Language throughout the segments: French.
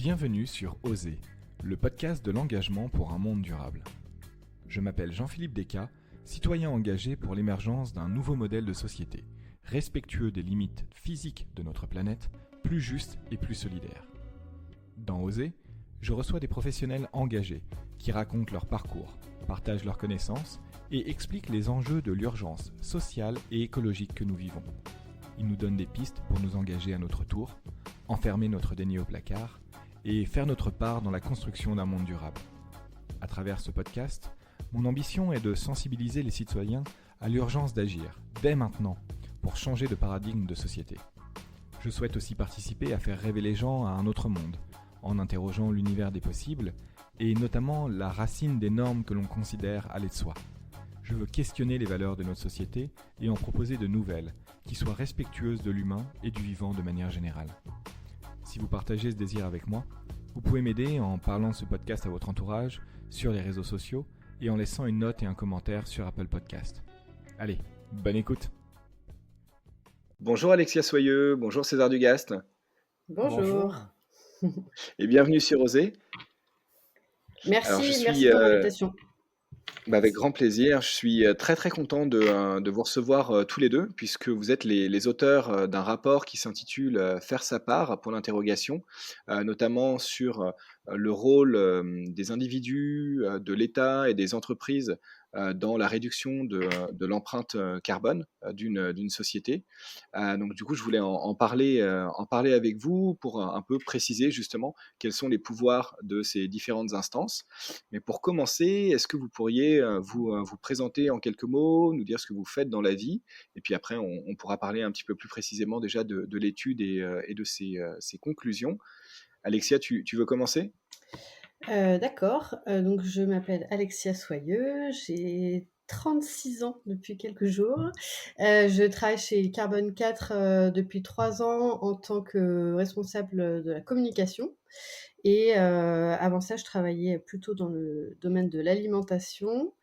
Bienvenue sur Oser, le podcast de l'engagement pour un monde durable. Je m'appelle Jean-Philippe Descas, citoyen engagé pour l'émergence d'un nouveau modèle de société, respectueux des limites physiques de notre planète, plus juste et plus solidaire. Dans Oser, je reçois des professionnels engagés qui racontent leur parcours, partagent leurs connaissances et expliquent les enjeux de l'urgence sociale et écologique que nous vivons. Ils nous donnent des pistes pour nous engager à notre tour, enfermer notre déni au placard et faire notre part dans la construction d'un monde durable. À travers ce podcast, mon ambition est de sensibiliser les citoyens à l'urgence d'agir, dès maintenant, pour changer de paradigme de société. Je souhaite aussi participer à faire rêver les gens à un autre monde, en interrogeant l'univers des possibles, et notamment la racine des normes que l'on considère aller de soi. Je veux questionner les valeurs de notre société et en proposer de nouvelles, qui soient respectueuses de l'humain et du vivant de manière générale. Si vous partagez ce désir avec moi, vous pouvez m'aider en parlant de ce podcast à votre entourage, sur les réseaux sociaux et en laissant une note et un commentaire sur Apple Podcast. Allez, bonne écoute. Bonjour Alexia Soyeux, bonjour César Dugast. Bonjour. Et bienvenue sur Oser. Merci pour l'invitation. Avec grand plaisir. Je suis très content de vous recevoir tous les deux, puisque vous êtes les auteurs d'un rapport qui s'intitule Faire sa part pour l'interrogation, notamment sur le rôle des individus, de l'État et des entreprises dans la réduction de l'empreinte carbone d'une société. Donc du coup, je voulais en parler avec vous pour un peu préciser justement quels sont les pouvoirs de ces différentes instances. Mais pour commencer, est-ce que vous pourriez vous présenter en quelques mots, nous dire ce que vous faites dans la vie, et puis après on pourra parler un petit peu plus précisément déjà de l'étude et de ses conclusions. Alexia, tu veux commencer ? D'accord. Donc je m'appelle Alexia Soyeux, j'ai 36 ans depuis quelques jours. Je travaille chez Carbone 4 depuis 3 ans en tant que responsable de la communication. Et avant ça, je travaillais plutôt dans le domaine de l'alimentation.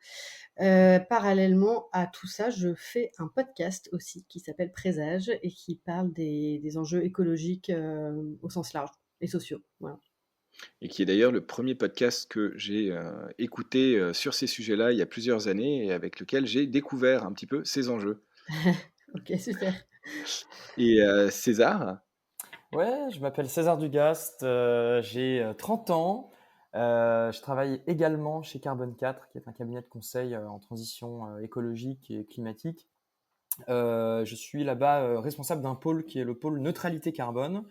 Parallèlement à tout ça, je fais un podcast aussi qui s'appelle Présage et qui parle des enjeux écologiques au sens large et sociaux. Voilà. Et qui est d'ailleurs le premier podcast que j'ai écouté sur ces sujets-là il y a plusieurs années et avec lequel j'ai découvert un petit peu ces enjeux. Ok, super. Et César ? Ouais, je m'appelle César Dugast, j'ai 30 ans. Je travaille également chez Carbone 4, qui est un cabinet de conseil en transition écologique et climatique. Je suis là-bas responsable d'un pôle qui est le pôle neutralité carbone.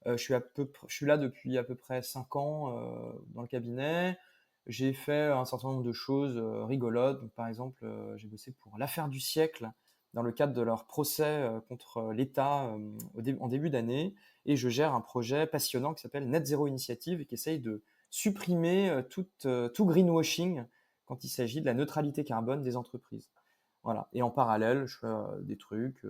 Je suis là depuis à peu près 5 ans dans le cabinet. J'ai fait un certain nombre de choses rigolotes. Donc, par exemple, j'ai bossé pour l'affaire du siècle dans le cadre de leur procès contre l'État en début d'année. Et je gère un projet passionnant qui s'appelle Net Zero Initiative et qui essaye de supprimer tout greenwashing quand il s'agit de la neutralité carbone des entreprises. Voilà. Et en parallèle, je fais des trucs.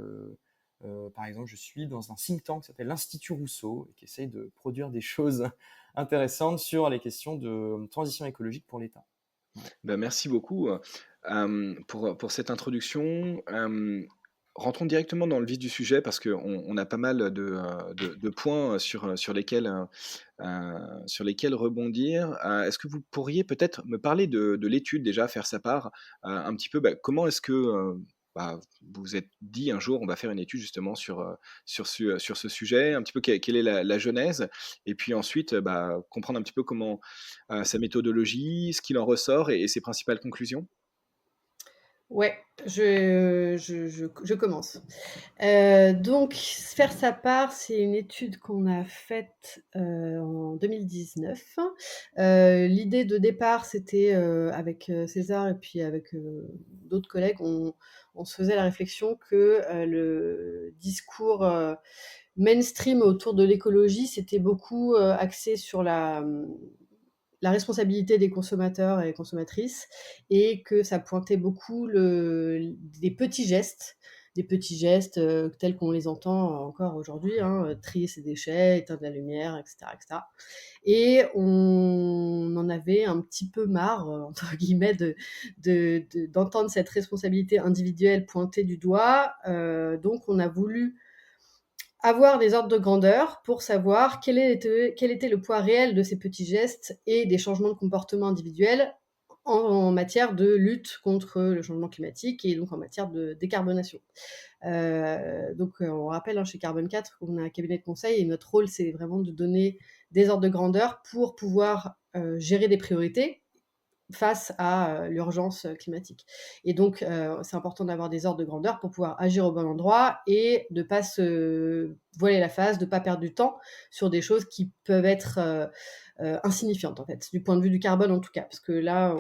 Par exemple, je suis dans un think tank qui s'appelle l'Institut Rousseau et qui essaye de produire des choses intéressantes sur les questions de transition écologique pour l'État. Ouais. Ben, merci beaucoup pour cette introduction. Rentrons directement dans le vif du sujet parce qu'on a pas mal de points sur lesquels rebondir. Est-ce que vous pourriez peut-être me parler de l'étude déjà, faire sa part, un petit peu, comment est-ce que vous vous êtes dit un jour on va faire une étude justement sur ce sujet, un petit peu quelle est la genèse, et puis ensuite comprendre un petit peu comment sa méthodologie, ce qu'il en ressort et ses principales conclusions. Ouais, je commence. Donc, faire sa part, c'est une étude qu'on a faite en 2019. L'idée de départ, c'était avec César et puis avec d'autres collègues, on se faisait la réflexion que le discours mainstream autour de l'écologie, c'était beaucoup axé sur la responsabilité des consommateurs et consommatrices, et que ça pointait beaucoup des petits gestes tels qu'on les entend encore aujourd'hui, trier ses déchets, éteindre la lumière, etc., etc. Et on en avait un petit peu marre, entre guillemets, d'entendre cette responsabilité individuelle pointée du doigt. Donc on a voulu avoir des ordres de grandeur pour savoir quel était le poids réel de ces petits gestes et des changements de comportement individuels en matière de lutte contre le changement climatique et donc en matière de décarbonation. Donc on rappelle, chez Carbone 4, on a un cabinet de conseil et notre rôle, c'est vraiment de donner des ordres de grandeur pour pouvoir gérer des priorités face à l'urgence climatique. Et donc, c'est important d'avoir des ordres de grandeur pour pouvoir agir au bon endroit et de ne pas se voiler la face, de ne pas perdre du temps sur des choses qui peuvent être insignifiantes, en fait, du point de vue du carbone en tout cas. Parce que là,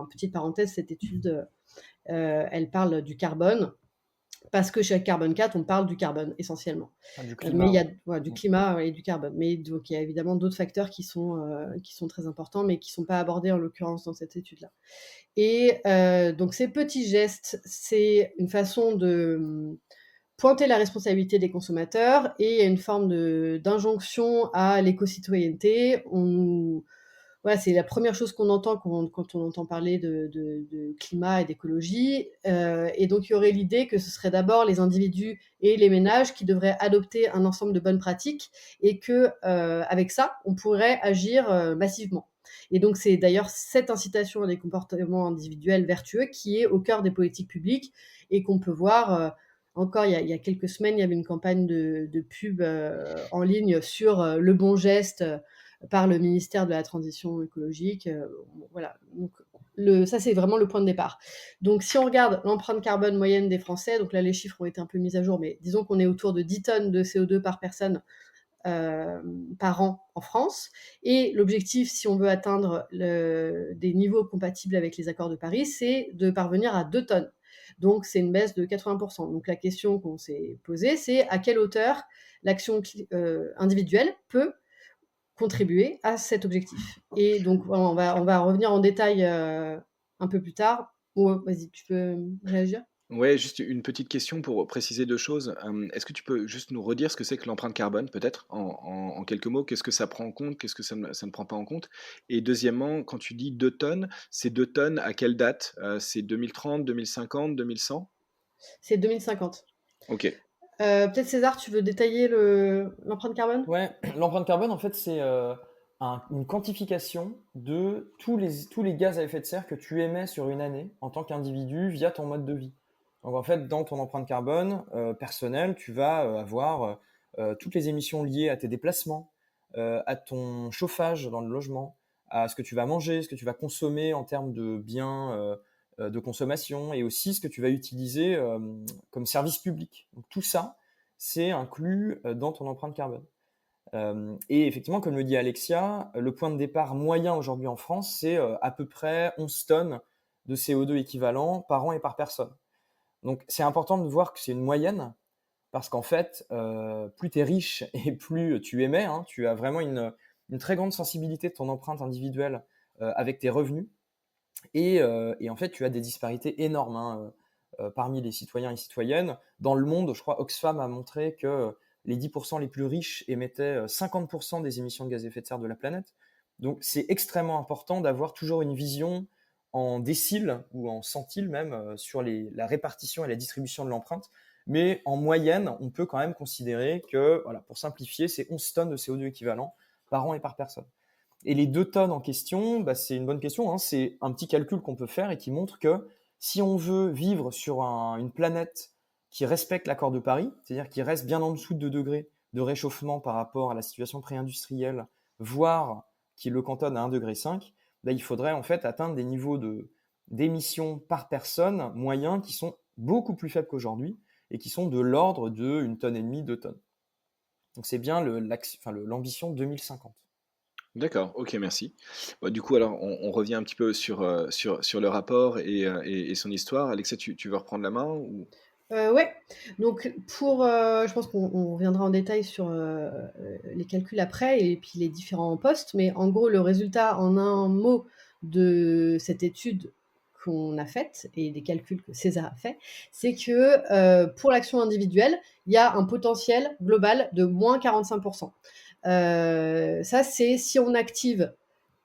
petite parenthèse, cette étude, elle parle du carbone, parce que chez Carbone 4, on parle du carbone essentiellement. Du Mais il y climat. a du climat et du carbone. Mais donc, il y a évidemment d'autres facteurs qui sont très importants, mais qui ne sont pas abordés en l'occurrence dans cette étude-là. Et donc, ces petits gestes, c'est une façon de pointer la responsabilité des consommateurs et il y a une forme d'injonction à l'éco-citoyenneté. Voilà, c'est la première chose qu'on entend quand on entend parler de climat et d'écologie. Et donc, il y aurait l'idée que ce serait d'abord les individus et les ménages qui devraient adopter un ensemble de bonnes pratiques et que, avec ça, on pourrait agir massivement. Et donc, c'est d'ailleurs cette incitation à des comportements individuels vertueux qui est au cœur des politiques publiques et qu'on peut voir. Encore, il y a quelques semaines, il y avait une campagne de pub en ligne sur le bon geste par le ministère de la Transition écologique. Voilà. Donc, ça, c'est vraiment le point de départ. Donc, si on regarde l'empreinte carbone moyenne des Français, donc là, les chiffres ont été un peu mis à jour, mais disons qu'on est autour de 10 tonnes de CO2 par personne par an en France. Et l'objectif, si on veut atteindre des niveaux compatibles avec les accords de Paris, c'est de parvenir à 2 tonnes. Donc, c'est une baisse de 80%. Donc, la question qu'on s'est posée, c'est à quelle hauteur l'action individuelle peut contribuer à cet objectif. Et donc, on va revenir en détail un peu plus tard. Vas-y, tu peux réagir? Ouais, juste une petite question pour préciser 2 choses. Est-ce que tu peux juste nous redire ce que c'est que l'empreinte carbone, peut-être, en quelques mots? Qu'est-ce que ça prend en compte? Qu'est-ce que ça ne prend pas en compte? Et deuxièmement, quand tu dis 2 tonnes, c'est 2 tonnes à quelle date? C'est 2030, 2050, 2100? C'est 2050. OK. Peut-être César, tu veux détailler l'empreinte carbone? Ouais, l'empreinte carbone, en fait, c'est une quantification de tous les gaz à effet de serre que tu émets sur une année en tant qu'individu via ton mode de vie. Donc, en fait, dans ton empreinte carbone personnelle, tu vas avoir toutes les émissions liées à tes déplacements, à ton chauffage dans le logement, à ce que tu vas manger, ce que tu vas consommer en termes de biens de consommation et aussi ce que tu vas utiliser comme service public. Donc, tout ça, c'est inclus dans ton empreinte carbone. Et effectivement, comme le dit Alexia, le point de départ moyen aujourd'hui en France, c'est à peu près 11 tonnes de CO2 équivalent par an et par personne. Donc c'est important de voir que c'est une moyenne, parce qu'en fait, plus tu es riche et plus tu émets, hein, tu as vraiment une très grande sensibilité de ton empreinte individuelle avec tes revenus. Et en fait, tu as des disparités énormes hein, parmi les citoyens et citoyennes. Dans le monde, je crois, Oxfam a montré que les 10% les plus riches émettaient 50% des émissions de gaz à effet de serre de la planète. Donc, c'est extrêmement important d'avoir toujours une vision en déciles ou en centiles même sur la répartition et la distribution de l'empreinte. Mais en moyenne, on peut quand même considérer que, voilà, pour simplifier, c'est 11 tonnes de CO2 équivalent par an et par personne. Et les 2 tonnes en question, bah, c'est une bonne question. Hein. C'est un petit calcul qu'on peut faire et qui montre que si on veut vivre sur une planète qui respecte l'accord de Paris, c'est-à-dire qui reste bien en dessous de 2 degrés de réchauffement par rapport à la situation pré-industrielle, voire qui le cantonne à 1,5 degré, bah, il faudrait en fait atteindre des niveaux d'émissions par personne moyens qui sont beaucoup plus faibles qu'aujourd'hui et qui sont de l'ordre de 1,5 tonne, 2 tonnes. Donc c'est bien l'ambition 2050. D'accord, OK, merci. Bah, du coup, alors, on revient un petit peu sur le rapport et son histoire. Alexia, tu veux reprendre la main ou? Ouais. Donc je pense qu'on reviendra en détail sur les calculs après et puis les différents postes. Mais en gros, le résultat en un mot de cette étude qu'on a faite et des calculs que César a fait, c'est que pour l'action individuelle, il y a un potentiel global de moins 45%. Ça, c'est si on active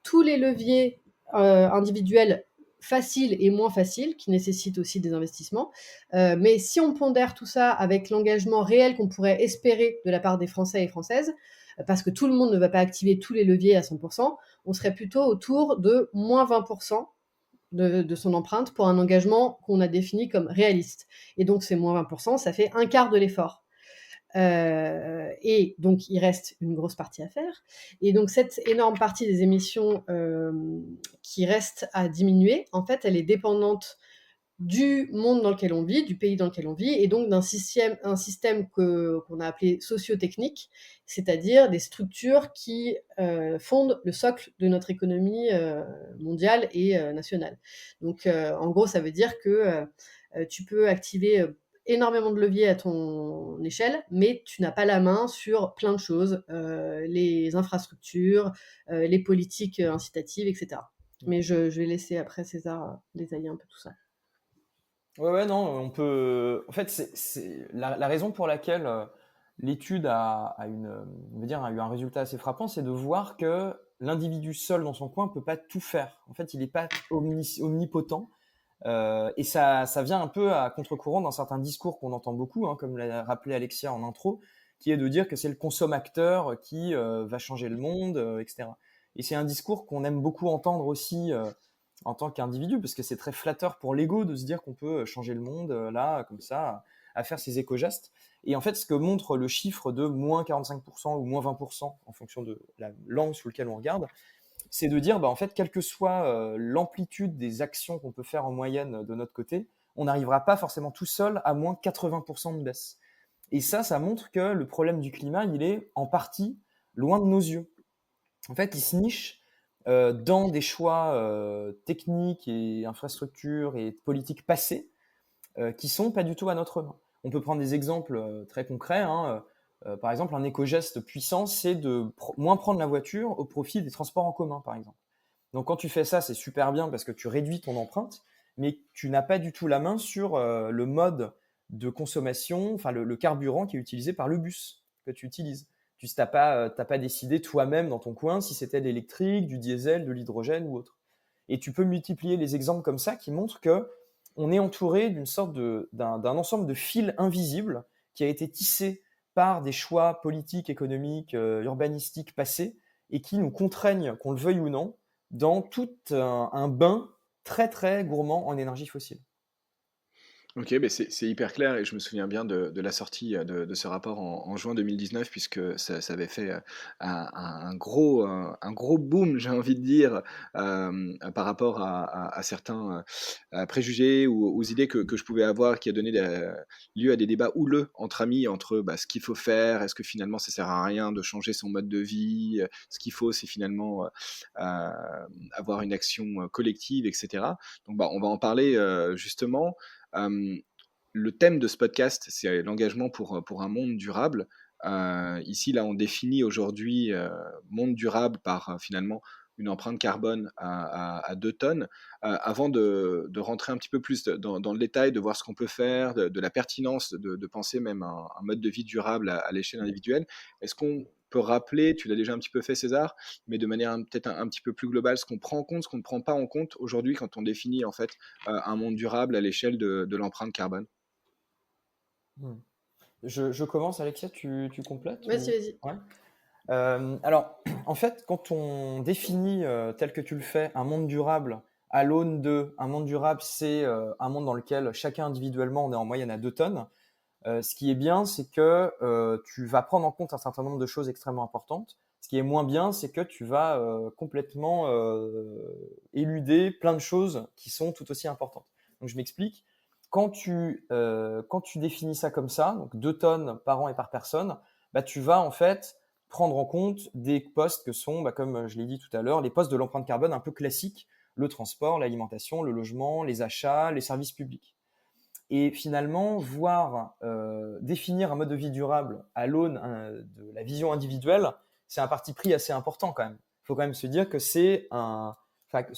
tous les leviers individuels faciles et moins faciles, qui nécessitent aussi des investissements. Mais si on pondère tout ça avec l'engagement réel qu'on pourrait espérer de la part des Français et Françaises, parce que tout le monde ne va pas activer tous les leviers à 100%, on serait plutôt autour de moins 20% de son empreinte pour un engagement qu'on a défini comme réaliste. Et donc, ces moins 20%, ça fait un quart de l'effort. Et donc, il reste une grosse partie à faire. Et donc, cette énorme partie des émissions qui reste à diminuer, en fait, elle est dépendante du monde dans lequel on vit, du pays dans lequel on vit, et donc d'un système qu'on a appelé socio-technique, c'est-à-dire des structures qui fondent le socle de notre économie mondiale et nationale. Donc, en gros, ça veut dire que tu peux activer énormément de leviers à ton échelle, mais tu n'as pas la main sur plein de choses, les infrastructures, les politiques incitatives, etc. Mais je vais laisser après César détailler un peu tout ça. Ouais, non, on peut. En fait, la raison pour laquelle l'étude on va dire, a eu un résultat assez frappant, c'est de voir que l'individu seul dans son coin peut pas tout faire. En fait, il n'est pas omnipotent. Et ça vient un peu à contre-courant dans certains discours qu'on entend beaucoup, hein, comme l'a rappelé Alexia en intro, qui est de dire que c'est le consommateur qui va changer le monde, etc. Et c'est un discours qu'on aime beaucoup entendre aussi en tant qu'individu, parce que c'est très flatteur pour l'ego de se dire qu'on peut changer le monde là, comme ça, à faire ses éco-gestes. Et en fait, ce que montre le chiffre de moins 45% ou moins 20%, en fonction de la langue sous laquelle on regarde, c'est de dire, en fait, quelle que soit l'amplitude des actions qu'on peut faire en moyenne de notre côté, on n'arrivera pas forcément tout seul à moins 80% de baisse. Et ça montre que le problème du climat, il est en partie loin de nos yeux. En fait, il se niche dans des choix techniques et infrastructures et politiques passées qui sont pas du tout à notre main. On peut prendre des exemples très concrets, hein. Par exemple, un éco-geste puissant, c'est de moins prendre la voiture au profit des transports en commun, par exemple. Donc, quand tu fais ça, c'est super bien parce que tu réduis ton empreinte, mais tu n'as pas du tout la main sur le mode de consommation, enfin le carburant qui est utilisé par le bus que tu utilises. Tu n'as pas décidé toi-même dans ton coin si c'était de l'électrique, du diesel, de l'hydrogène ou autre. Et tu peux multiplier les exemples comme ça qui montrent que on est entouré d'une sorte d'un ensemble de fils invisibles qui a été tissé par des choix politiques, économiques, urbanistiques passés et qui nous contraignent, qu'on le veuille ou non, dans tout un bain très très gourmand en énergie fossile. Ok, c'est hyper clair et je me souviens bien de la sortie de ce rapport en juin 2019 puisque ça avait fait un gros boom, j'ai envie de dire, par rapport à certains préjugés ou aux idées que je pouvais avoir qui a donné lieu à des débats houleux entre amis, entre ce qu'il faut faire, est-ce que finalement ça sert à rien de changer son mode de vie, ce qu'il faut c'est finalement avoir une action collective, etc. Donc on va en parler justement. Le thème de ce podcast, c'est l'engagement pour un monde durable. Ici, là, on définit aujourd'hui monde durable par finalement une empreinte carbone à 2 tonnes. Avant de rentrer un petit peu plus dans le détail, de voir ce qu'on peut faire, de la pertinence de penser même un mode de vie durable à l'échelle individuelle, est-ce qu'on peut rappeler, tu l'as déjà un petit peu fait César, mais de manière peut-être un petit peu plus globale, ce qu'on prend en compte, ce qu'on ne prend pas en compte aujourd'hui quand on définit en fait un monde durable à l'échelle de l'empreinte carbone. Hmm. Je commence, Alexia, tu complètes Vas-y, vas-y. Ouais. Alors, en fait, quand on définit tel que tu le fais un monde durable à l'aune de un monde durable, c'est un monde dans lequel chacun individuellement on est en moyenne à 2 tonnes. Ce qui est bien, c'est que tu vas prendre en compte un certain nombre de choses extrêmement importantes. Ce qui est moins bien, c'est que tu vas complètement éluder plein de choses qui sont tout aussi importantes. Donc, je m'explique. Quand tu définis ça comme ça, donc 2 tonnes par an et par personne, tu vas en fait prendre en compte des postes que sont, comme je l'ai dit tout à l'heure, les postes de l'empreinte carbone un peu classiques, le transport, l'alimentation, le logement, les achats, les services publics. Et finalement, définir un mode de vie durable à l'aune de la vision individuelle, c'est un parti pris assez important quand même. Il faut quand même se dire que ce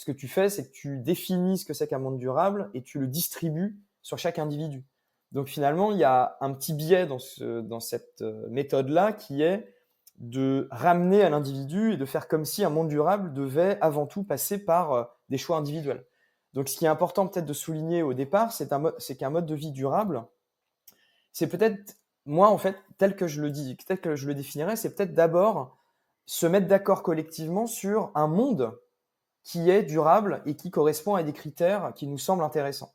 que tu fais, c'est que tu définis ce que c'est qu'un monde durable et tu le distribues sur chaque individu. Donc finalement, il y a un petit biais dans cette méthode-là qui est de ramener à l'individu et de faire comme si un monde durable devait avant tout passer par des choix individuels. Donc, ce qui est important peut-être de souligner au départ, c'est qu'un mode de vie durable, c'est peut-être, moi en fait, tel que je le définirais, c'est peut-être d'abord se mettre d'accord collectivement sur un monde qui est durable et qui correspond à des critères qui nous semblent intéressants.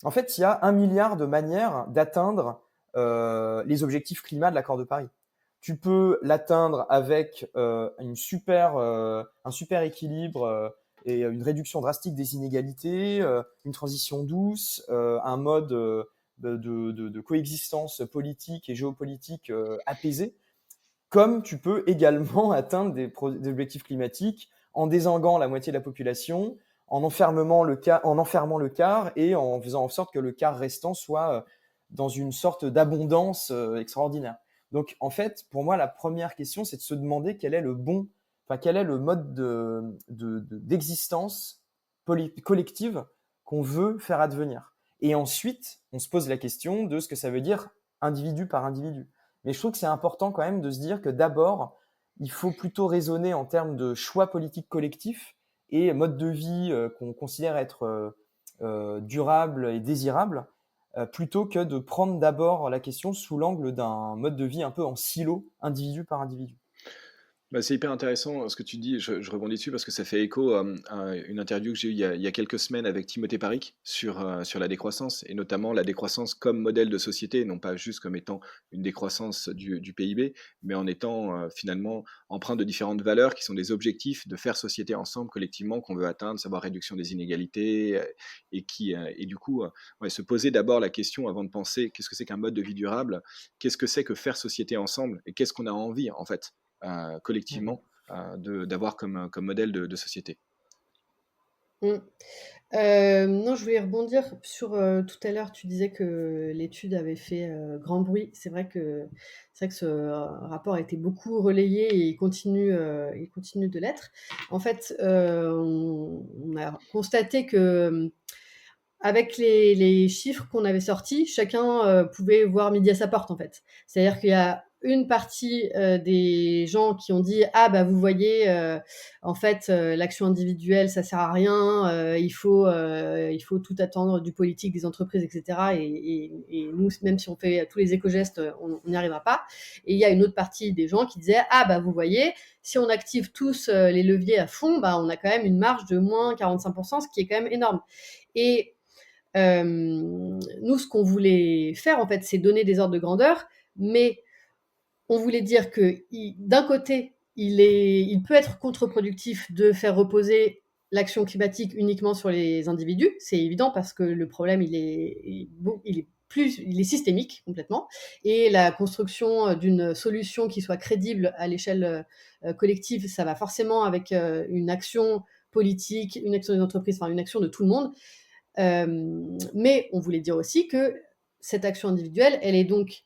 En fait, il y a 1 milliard de manières d'atteindre les objectifs climat de l'accord de Paris. Tu peux l'atteindre avec un super équilibre et une réduction drastique des inégalités, une transition douce, un mode de coexistence politique et géopolitique apaisé, comme tu peux également atteindre des objectifs climatiques en désanguant la moitié de la population, en enfermant le quart et en faisant en sorte que le quart restant soit dans une sorte d'abondance extraordinaire. Donc, en fait, pour moi, la première question, c'est de se demander quel est le mode d'existence collective qu'on veut faire advenir. Et ensuite, on se pose la question de ce que ça veut dire individu par individu. Mais je trouve que c'est important quand même de se dire que d'abord, il faut plutôt raisonner en termes de choix politiques collectifs et mode de vie qu'on considère être durable et désirable, plutôt que de prendre d'abord la question sous l'angle d'un mode de vie un peu en silo, individu par individu. Bah, c'est hyper intéressant ce que tu dis, je rebondis dessus parce que ça fait écho à une interview que j'ai eue il y a quelques semaines avec Timothée Paric sur la décroissance et notamment la décroissance comme modèle de société, non pas juste comme étant une décroissance du PIB, mais en étant finalement empreint de différentes valeurs qui sont des objectifs de faire société ensemble collectivement qu'on veut atteindre, savoir réduction des inégalités et du coup ouais, se poser d'abord la question avant de penser qu'est-ce que c'est qu'un mode de vie durable, qu'est-ce que c'est que faire société ensemble et qu'est-ce qu'on a envie en fait collectivement d'avoir comme modèle de société. Mmh. Non, je voulais rebondir sur, tout à l'heure, tu disais que l'étude avait fait, grand bruit. C'est vrai que ce rapport a été beaucoup relayé et il continue de l'être. En fait, on a constaté que, avec les chiffres qu'on avait sortis, chacun pouvait voir midi à sa porte, en fait. C'est-à-dire qu'il y a une partie des gens qui ont dit ah bah vous voyez en fait l'action individuelle ça sert à rien, il faut tout attendre du politique, des entreprises, etc. Et nous même si on fait tous les éco-gestes on n'y arrivera pas. Et il y a une autre partie des gens qui disaient ah bah vous voyez si on active tous les leviers à fond, bah on a quand même une marge de moins 45%, ce qui est quand même énorme. Et nous, ce qu'on voulait faire, en fait, c'est donner des ordres de grandeur, mais on voulait dire que, d'un côté, il peut être contre-productif de faire reposer l'action climatique uniquement sur les individus. C'est évident parce que le problème, il est systémique complètement. Et la construction d'une solution qui soit crédible à l'échelle collective, ça va forcément avec une action politique, une action des entreprises, enfin une action de tout le monde. Mais on voulait dire aussi que cette action individuelle, elle est donc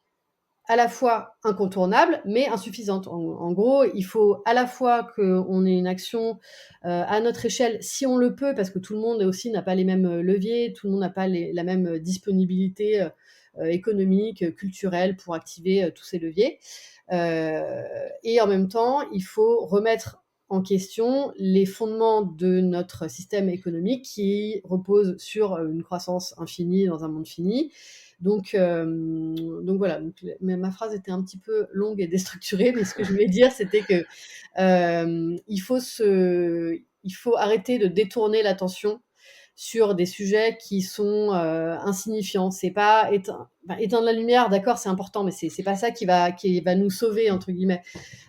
à la fois incontournable, mais insuffisante. En gros, il faut à la fois qu'on ait une action à notre échelle, si on le peut, parce que tout le monde aussi n'a pas les mêmes leviers, tout le monde n'a pas la même disponibilité économique, culturelle pour activer tous ces leviers. Et en même temps, il faut remettre en question les fondements de notre système économique qui repose sur une croissance infinie dans un monde fini. Donc voilà, ma phrase était un petit peu longue et déstructurée, mais ce que je voulais dire, c'était que il faut arrêter de détourner l'attention sur des sujets qui sont insignifiants. C'est pas éteindre la lumière, d'accord, c'est important, mais c'est pas ça qui va nous sauver entre guillemets.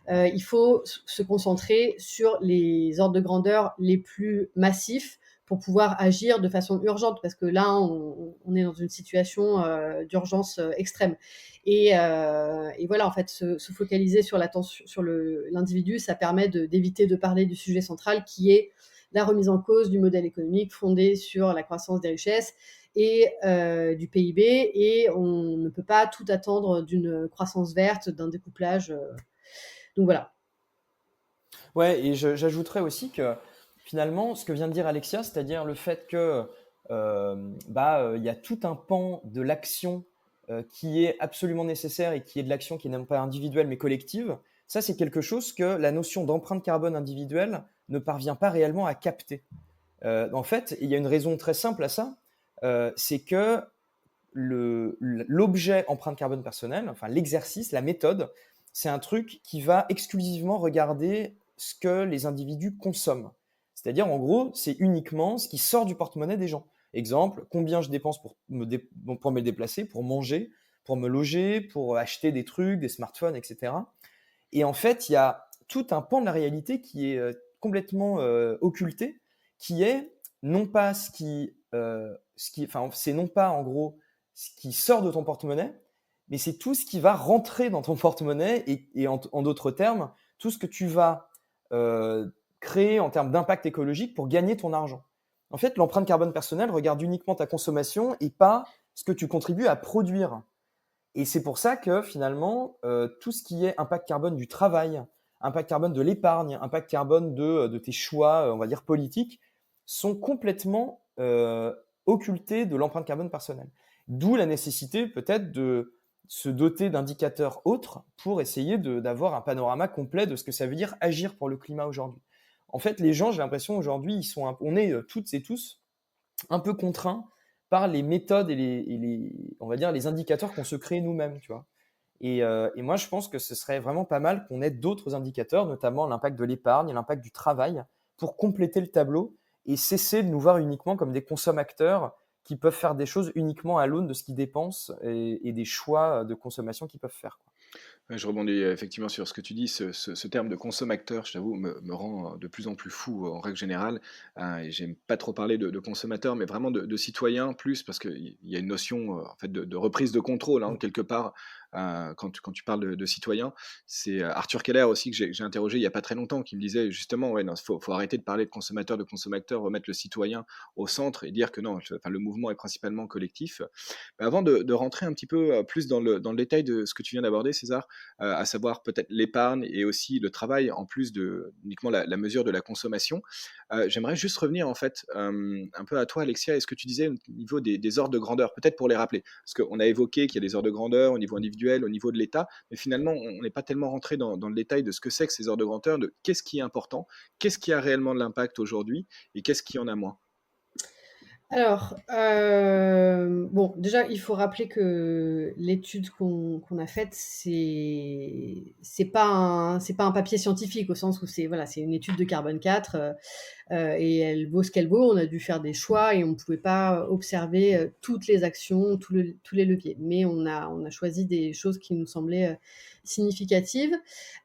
Il faut se concentrer sur les ordres de grandeur les plus massifs pour pouvoir agir de façon urgente, parce que là, on est dans une situation d'urgence extrême. Et voilà, en fait, se focaliser sur l'attention, sur l'individu, ça permet d'éviter de parler du sujet central qui est la remise en cause du modèle économique fondé sur la croissance des richesses et du PIB. Et on ne peut pas tout attendre d'une croissance verte, d'un découplage. Donc voilà. Ouais, et j'ajouterais aussi que finalement, ce que vient de dire Alexia, c'est-à-dire le fait que il y a tout un pan de l'action qui est absolument nécessaire et qui est de l'action qui n'est même pas individuelle mais collective, ça c'est quelque chose que la notion d'empreinte carbone individuelle ne parvient pas réellement à capter. En fait, il y a une raison très simple à ça, c'est que l'objet empreinte carbone personnelle, enfin l'exercice, la méthode, c'est un truc qui va exclusivement regarder ce que les individus consomment. C'est-à-dire, en gros, c'est uniquement ce qui sort du porte-monnaie des gens. Exemple, combien je dépense pour me déplacer, pour manger, pour me loger, pour acheter des trucs, des smartphones, etc. Et en fait, il y a tout un pan de la réalité qui est complètement occulté, qui est non pas c'est non pas en gros ce qui sort de ton porte-monnaie, mais c'est tout ce qui va rentrer dans ton porte-monnaie et en d'autres termes, tout ce que tu vas créer en termes d'impact écologique pour gagner ton argent. En fait, l'empreinte carbone personnelle regarde uniquement ta consommation et pas ce que tu contribues à produire. Et c'est pour ça que finalement, tout ce qui est impact carbone du travail, impact carbone de l'épargne, impact carbone de tes choix, on va dire politiques, sont complètement occultés de l'empreinte carbone personnelle. D'où la nécessité peut-être de se doter d'indicateurs autres pour essayer d'avoir un panorama complet de ce que ça veut dire agir pour le climat aujourd'hui. En fait, les gens, j'ai l'impression aujourd'hui, on est toutes et tous un peu contraints par les méthodes et on va dire, les indicateurs qu'on se crée nous-mêmes, tu vois. Et moi, je pense que ce serait vraiment pas mal qu'on ait d'autres indicateurs, notamment l'impact de l'épargne, l'impact du travail, pour compléter le tableau et cesser de nous voir uniquement comme des consommateurs qui peuvent faire des choses uniquement à l'aune de ce qu'ils dépensent et des choix de consommation qu'ils peuvent faire, quoi. Ouais, je rebondis effectivement sur ce que tu dis. Ce terme de consommateur, je t'avoue, me rend de plus en plus fou en règle générale. Et j'aime pas trop parler de consommateur, mais vraiment de citoyen plus, parce qu'il y a une notion en fait de reprise de contrôle, hein, Mm. quelque part, quand tu parles de citoyen. C'est Arthur Keller aussi que j'ai interrogé il y a pas très longtemps, qui me disait justement, ouais, non, faut arrêter de parler de consommateur, remettre le citoyen au centre et dire que non, enfin, le mouvement est principalement collectif. Mais avant de rentrer un petit peu plus dans le détail de ce que tu viens d'aborder, César, à savoir peut-être l'épargne et aussi le travail, en plus de uniquement la mesure de la consommation. J'aimerais juste revenir en fait un peu à toi, Alexia, et ce que tu disais au niveau des ordres de grandeur, peut-être pour les rappeler. Parce qu'on a évoqué qu'il y a des ordres de grandeur au niveau individuel, au niveau de l'État, mais finalement, on n'est pas tellement rentré dans le détail de ce que c'est que ces ordres de grandeur, de qu'est-ce qui est important, qu'est-ce qui a réellement de l'impact aujourd'hui et qu'est-ce qui en a moins. Alors, bon, déjà, il faut rappeler que l'étude qu'on a faite, c'est pas un papier scientifique au sens où c'est voilà, c'est une étude de carbone 4 et elle vaut ce qu'elle vaut. On a dû faire des choix et on ne pouvait pas observer toutes les actions, tous les leviers. Mais on a choisi des choses qui nous semblaient significatives.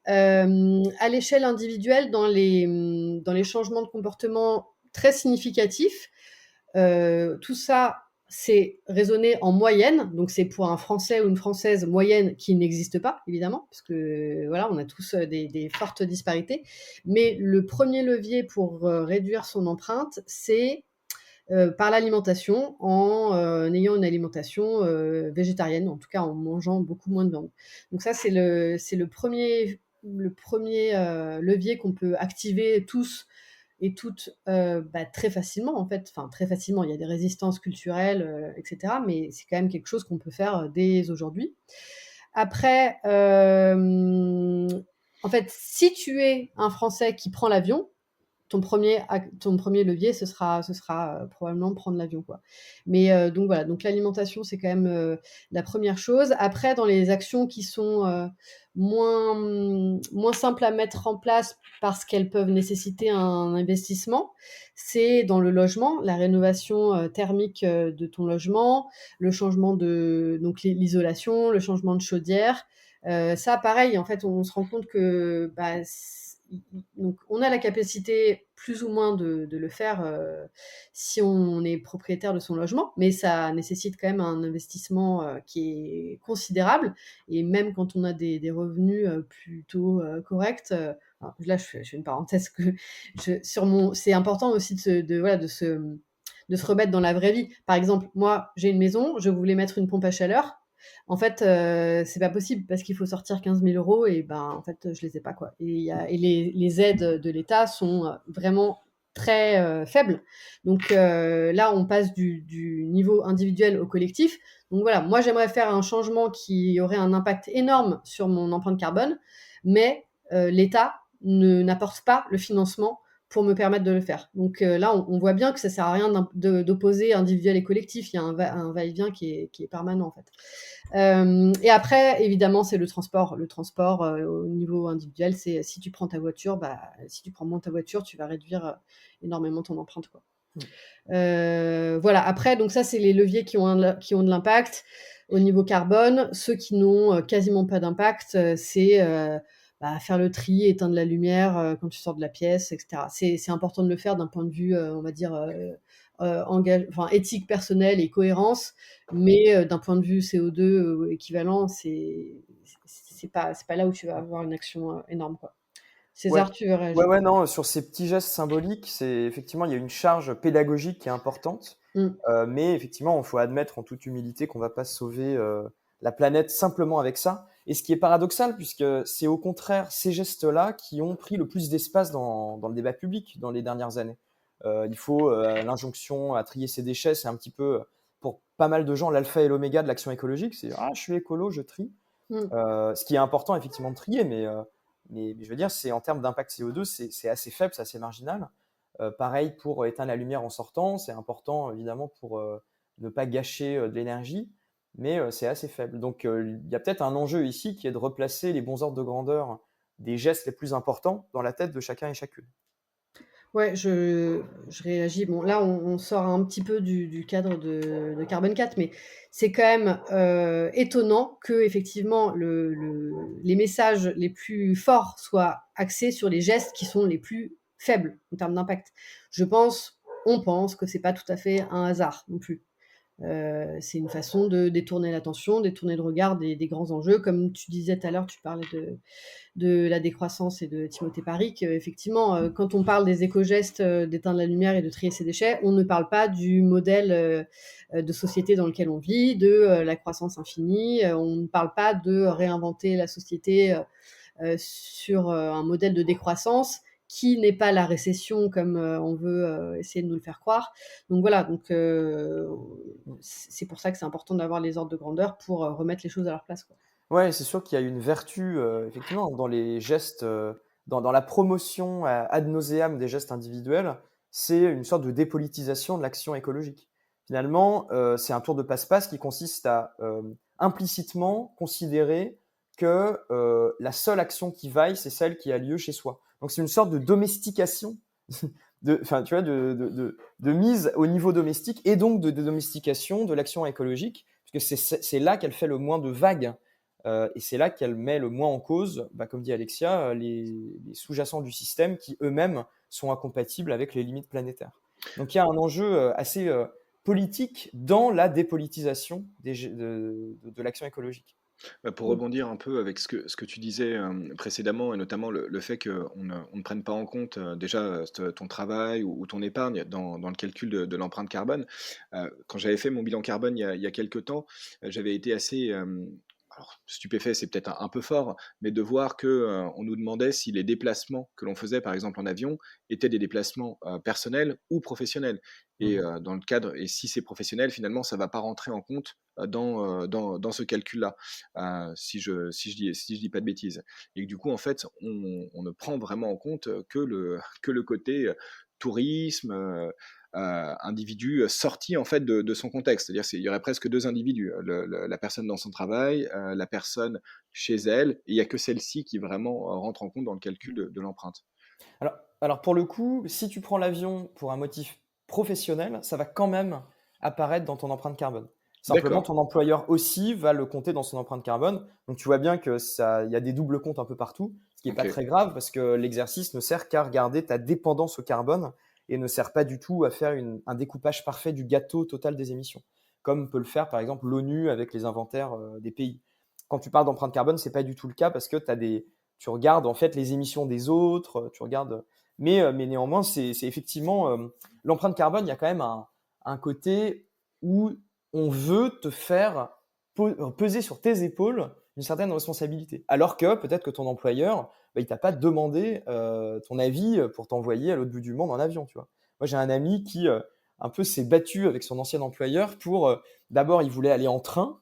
À l'échelle individuelle, dans les changements de comportement très significatifs, tout ça, c'est raisonné en moyenne, donc c'est pour un Français ou une Française moyenne qui n'existe pas, évidemment, parce que voilà, on a tous des fortes disparités. Mais le premier levier pour réduire son empreinte, c'est par l'alimentation, en ayant une alimentation végétarienne, en tout cas en mangeant beaucoup moins de viande. Donc ça, c'est le premier levier qu'on peut activer tous et toutes très facilement en fait. Enfin très facilement, il y a des résistances culturelles, etc. Mais c'est quand même quelque chose qu'on peut faire dès aujourd'hui. Après, en fait, si tu es un Français qui prend l'avion, ton premier levier, ce sera probablement prendre l'avion, quoi. Mais donc voilà, donc l'alimentation, c'est quand même la première chose. Après, dans les actions qui sont moins simples à mettre en place parce qu'elles peuvent nécessiter un investissement, c'est dans le logement, la rénovation thermique de ton logement, le changement donc l'isolation, le changement de chaudière. Ça, pareil, en fait, on se rend compte que donc on a la capacité plus ou moins de le faire si on est propriétaire de son logement, mais ça nécessite quand même un investissement qui est considérable. Et même quand on a des revenus plutôt corrects, là je fais une parenthèse que c'est important aussi voilà, de se remettre dans la vraie vie. Par exemple, moi j'ai une maison, je voulais mettre une pompe à chaleur. En fait, c'est pas possible parce qu'il faut sortir 15 000 euros et en fait, je les ai pas, quoi. Et les aides de l'État sont vraiment très faibles. Donc là, on passe du niveau individuel au collectif. Donc voilà, moi, j'aimerais faire un changement qui aurait un impact énorme sur mon empreinte carbone, mais l'État n'apporte pas le financement pour me permettre de le faire. Donc là, on voit bien que ça sert à rien d'opposer individuel et collectif. Il y a un va-et-vient qui est permanent en fait. Et après, évidemment, c'est le transport. Le transport au niveau individuel, c'est si tu prends ta voiture, si tu prends moins ta voiture, tu vas réduire énormément ton empreinte, quoi. Voilà. Après, donc ça, c'est les leviers qui ont de l'impact au niveau carbone. Ceux qui n'ont quasiment pas d'impact, c'est faire le tri, éteindre la lumière quand tu sors de la pièce, etc. C'est important de le faire d'un point de vue, on va dire, éthique personnelle et cohérence, mais d'un point de vue CO2 équivalent, c'est pas là où tu vas avoir une action énorme, quoi. César, Ouais. tu veux réagir? Ouais, non, sur ces petits gestes symboliques, effectivement, il y a une charge pédagogique qui est importante. Mais effectivement, il faut admettre en toute humilité qu'on ne va pas sauver la planète simplement avec ça. Et ce qui est paradoxal, puisque c'est au contraire ces gestes-là qui ont pris le plus d'espace dans le débat public dans les dernières années. Il faut l'injonction à trier ses déchets, c'est un petit peu, pour pas mal de gens, l'alpha et l'oméga de l'action écologique. C'est « Ah, je suis écolo, je trie ». Ce qui est important, effectivement, de trier, mais je veux dire, c'est en termes d'impact CO2, c'est assez faible, c'est assez marginal. Pareil pour éteindre la lumière en sortant, c'est important évidemment pour ne pas gâcher de l'énergie, mais c'est assez faible. Donc il y a peut-être un enjeu ici qui est de replacer les bons ordres de grandeur des gestes les plus importants dans la tête de chacun et chacune. Ouais, je réagis. Bon, là, on sort un petit peu du cadre de Carbone 4, mais c'est quand même étonnant que effectivement les messages les plus forts soient axés sur les gestes qui sont les plus faibles en termes d'impact. On pense que c'est pas tout à fait un hasard non plus. C'est une façon de détourner l'attention, détourner le regard des grands enjeux. Comme tu disais tout à l'heure, tu parlais de la décroissance et de Timothée Paric. Effectivement, quand on parle des éco-gestes, d'éteindre la lumière et de trier ses déchets, on ne parle pas du modèle de société dans lequel on vit, de la croissance infinie. On ne parle pas de réinventer la société sur un modèle de décroissance qui n'est pas la récession comme on veut essayer de nous le faire croire. Donc voilà, c'est pour ça que c'est important d'avoir les ordres de grandeur pour remettre les choses à leur place, quoi. Ouais, c'est sûr qu'il y a une vertu, effectivement, dans les gestes, dans la promotion ad nauseam des gestes individuels, c'est une sorte de dépolitisation de l'action écologique. Finalement, c'est un tour de passe-passe qui consiste à implicitement considérer que la seule action qui vaille, c'est celle qui a lieu chez soi. Donc c'est une sorte de domestication, tu vois, de mise au niveau domestique et donc de domestication de l'action écologique, puisque c'est là qu'elle fait le moins de vagues. Et c'est là qu'elle met le moins en cause, comme dit Alexia, les sous-jacents du système qui eux-mêmes sont incompatibles avec les limites planétaires. Donc il y a un enjeu assez politique dans la dépolitisation de l'action écologique. Pour rebondir un peu avec ce que tu disais précédemment, et notamment le fait qu'on ne prenne pas en compte déjà ton travail ou ton épargne dans le calcul de l'empreinte carbone. Quand j'avais fait mon bilan carbone il y a quelques temps, j'avais été assez alors, stupéfait, c'est peut-être un peu fort, mais de voir que on nous demandait si les déplacements que l'on faisait, par exemple en avion, étaient des déplacements personnels ou professionnels. Et dans le cadre, et si c'est professionnel, finalement, ça ne va pas rentrer en compte dans ce calcul-là, si je dis pas de bêtises. Et que du coup, en fait, on ne prend vraiment en compte que le côté tourisme, individu sorti en fait de son contexte. C'est-à-dire qu'il y aurait presque deux individus, la personne dans son travail, la personne chez elle, et il n'y a que celle-ci qui vraiment rentre en compte dans le calcul de l'empreinte. Alors pour le coup, si tu prends l'avion pour un motif professionnel, ça va quand même apparaître dans ton empreinte carbone. Simplement, ton employeur aussi va le compter dans son empreinte carbone. Donc tu vois bien que il y a des doubles comptes un peu partout, ce qui n'est pas très grave parce que l'exercice ne sert qu'à regarder ta dépendance au carbone et ne sert pas du tout à faire un découpage parfait du gâteau total des émissions, comme peut le faire par exemple l'ONU avec les inventaires des pays. Quand tu parles d'empreinte carbone, c'est pas du tout le cas parce que tu regardes en fait les émissions des autres, tu regardes. Mais néanmoins, c'est effectivement l'empreinte carbone. Il y a quand même un côté où on veut te faire peser sur tes épaules une certaine responsabilité. Alors que peut-être que ton employeur, il t'a pas demandé ton avis pour t'envoyer à l'autre bout du monde en avion. Tu vois. Moi, j'ai un ami qui un peu s'est battu avec son ancien employeur pour d'abord, il voulait aller en train.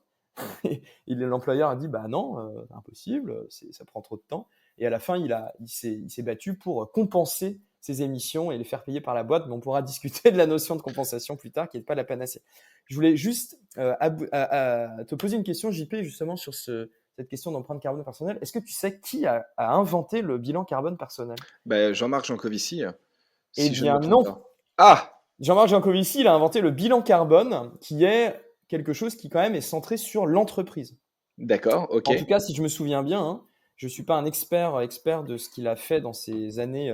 Et l'employeur a dit bah non, impossible, ça prend trop de temps. Et à la fin, il s'est battu pour compenser ces émissions et les faire payer par la boîte, mais on pourra discuter de la notion de compensation plus tard, qui n'est pas la panacée. Je voulais juste te poser une question, JP, justement sur cette question d'empreinte carbone personnelle. Est-ce que tu sais qui a inventé le bilan carbone personnel? Jean-Marc Jancovici, Eh si je ne me bien trompe non. pas. Ah! Jean-Marc Jancovici, il a inventé le bilan carbone, qui est quelque chose qui quand même est centré sur l'entreprise. D'accord, ok. En tout cas, si je me souviens bien, hein, je ne suis pas un expert de ce qu'il a fait dans les années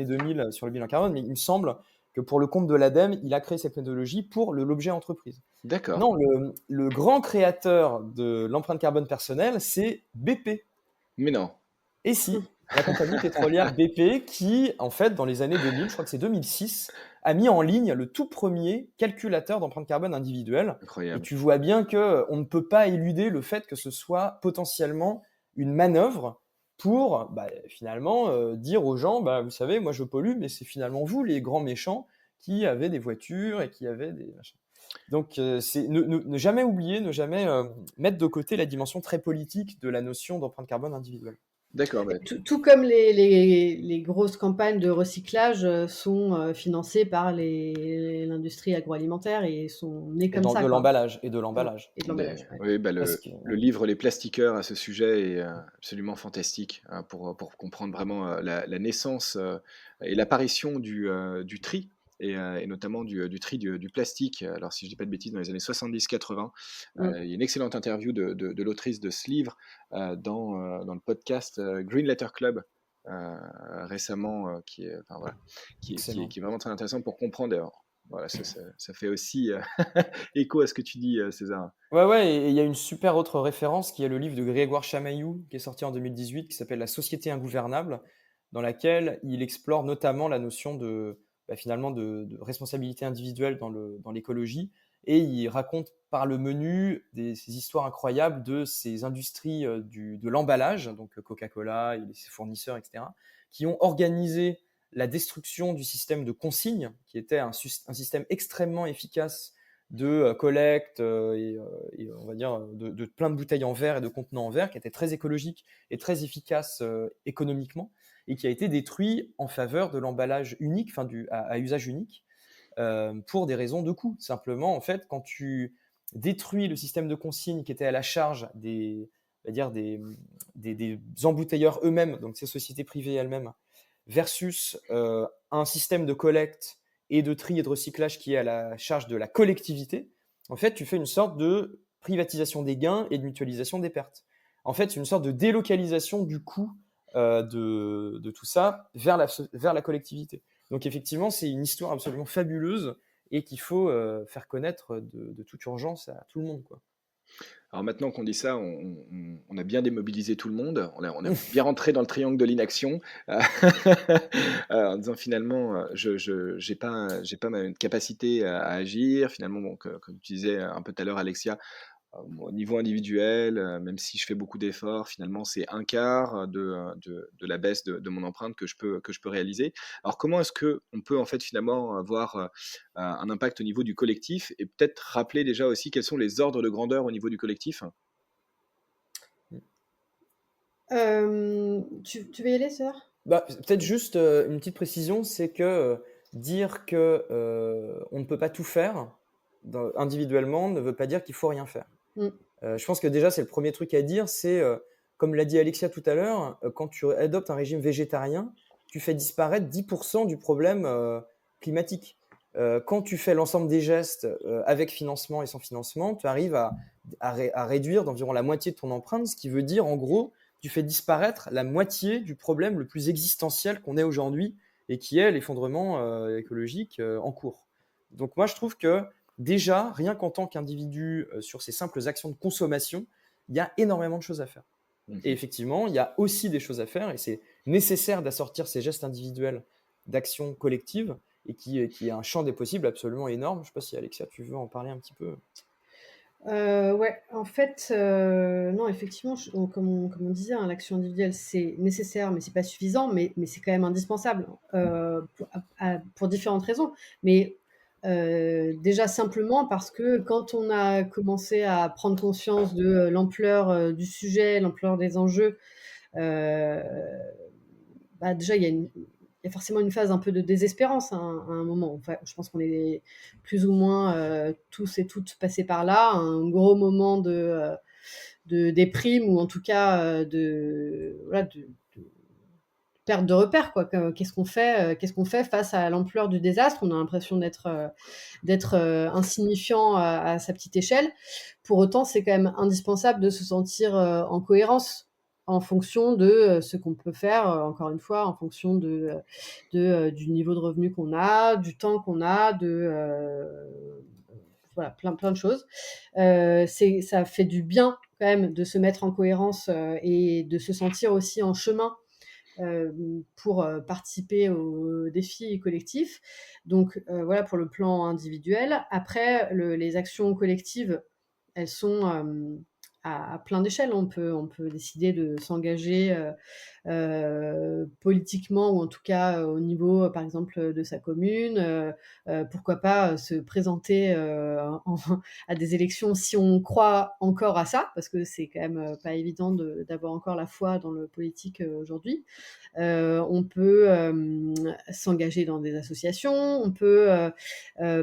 2000 sur le bilan carbone, mais il me semble que pour le compte de l'ADEME, il a créé cette méthodologie pour l'objet entreprise. D'accord. Non, le grand créateur de l'empreinte carbone personnelle, c'est BP. Mais non. Et si, la compagnie pétrolière BP qui, en fait, dans les années 2000, je crois que c'est 2006, a mis en ligne le tout premier calculateur d'empreinte carbone individuelle. Et Incroyable. tu vois bien qu'on ne peut pas éluder le fait que ce soit potentiellement une manœuvre pour finalement dire aux gens, vous savez, moi je pollue, mais c'est finalement vous les grands méchants qui avez des voitures et qui avez des machins. Donc c'est ne jamais oublier, ne jamais mettre de côté la dimension très politique de la notion d'empreinte carbone individuelle. D'accord. Tout comme les grosses campagnes de recyclage sont financées par l'industrie agroalimentaire et sont nées comme ça. De l'emballage. Et de l'emballage. Oui, le livre Les Plastiqueurs à ce sujet est absolument fantastique pour comprendre vraiment la naissance et l'apparition du tri. Et notamment du tri du plastique. Alors, si je ne dis pas de bêtises, dans les années 70-80, il y a une excellente interview de l'autrice de ce livre dans le podcast Green Letter Club récemment, qui est vraiment très intéressant pour comprendre. Alors, voilà, ça fait aussi écho à ce que tu dis, César. Ouais, et il y a une super autre référence qui est le livre de Grégoire Chamaillou, qui est sorti en 2018, qui s'appelle La société ingouvernable, dans laquelle il explore notamment la notion finalement de responsabilité individuelle dans l'écologie, et il raconte par le menu ces histoires incroyables de ces industries de l'emballage, donc Coca-Cola et ses fournisseurs, etc., qui ont organisé la destruction du système de consigne, qui était un système extrêmement efficace de collecte et on va dire de plein de bouteilles en verre et de contenants en verre, qui était très écologique et très efficace économiquement, et qui a été détruit en faveur de l'emballage unique, à usage unique, pour des raisons de coût. Simplement, en fait, quand tu détruis le système de consigne qui était à la charge des embouteilleurs eux-mêmes, donc ces sociétés privées elles-mêmes, versus un système de collecte et de tri et de recyclage qui est à la charge de la collectivité, en fait, tu fais une sorte de privatisation des gains et de mutualisation des pertes. En fait, c'est une sorte de délocalisation du coût de tout ça vers la collectivité. Donc effectivement, c'est une histoire absolument fabuleuse et qu'il faut faire connaître de toute urgence à tout le monde, quoi. Alors maintenant qu'on dit ça, on a bien démobilisé tout le monde, on a bien rentré dans le triangle de l'inaction, en disant finalement, je j'ai pas ma capacité à agir. Finalement, bon, comme tu disais un peu tout à l'heure, Alexia, au niveau individuel, même si je fais beaucoup d'efforts, finalement, c'est un quart de la baisse de mon empreinte que je peux réaliser. Alors, comment est-ce qu'on peut, en fait, finalement, avoir un impact au niveau du collectif et peut-être rappeler déjà aussi quels sont les ordres de grandeur au niveau du collectif? Tu veux y aller, Sœur? Peut-être juste une petite précision, c'est que dire que on ne peut pas tout faire individuellement ne veut pas dire qu'il faut rien faire. Je pense que déjà, c'est le premier truc à dire, c'est, comme l'a dit Alexia tout à l'heure, quand tu adoptes un régime végétarien, tu fais disparaître 10% du problème climatique. Quand tu fais l'ensemble des gestes avec financement et sans financement, tu arrives à réduire d'environ la moitié de ton empreinte, ce qui veut dire, en gros, tu fais disparaître la moitié du problème le plus existentiel qu'on ait aujourd'hui et qui est l'effondrement écologique en cours. Donc moi, je trouve que déjà, rien qu'en tant qu'individu, sur ces simples actions de consommation, il y a énormément de choses à faire. Et effectivement, il y a aussi des choses à faire et c'est nécessaire d'assortir ces gestes individuels d'actions collectives et qui est un champ des possibles absolument énorme. Je ne sais pas si Alexia, tu veux en parler un petit peu? Ouais, en fait, non, effectivement, comme on disait, hein, l'action individuelle, c'est nécessaire, mais c'est pas suffisant, mais c'est quand même indispensable pour différentes raisons. Mais déjà simplement parce que quand on a commencé à prendre conscience de l'ampleur du sujet, l'ampleur des enjeux, déjà il y y a forcément une phase un peu de désespérance à un moment. Enfin, je pense qu'on est plus ou moins tous et toutes passés par là, un gros moment de déprime ou en tout cas de perte de repères, quoi. Qu'est-ce qu'on fait face à l'ampleur du désastre? On a l'impression d'être insignifiant à sa petite échelle. Pour autant, c'est quand même indispensable de se sentir en cohérence en fonction de ce qu'on peut faire, encore une fois, en fonction du niveau de revenu qu'on a, du temps qu'on a, voilà, plein de choses. Ça fait du bien quand même de se mettre en cohérence et de se sentir aussi en chemin pour participer aux défis collectifs. Donc voilà pour le plan individuel. Après, les actions collectives, elles sont à plein d'échelles. On peut décider de s'engager politiquement ou en tout cas au niveau, par exemple, de sa commune. Pourquoi pas se présenter à des élections si on croit encore à ça, parce que c'est quand même pas évident d'avoir encore la foi dans le politique aujourd'hui. On peut s'engager dans des associations, on peut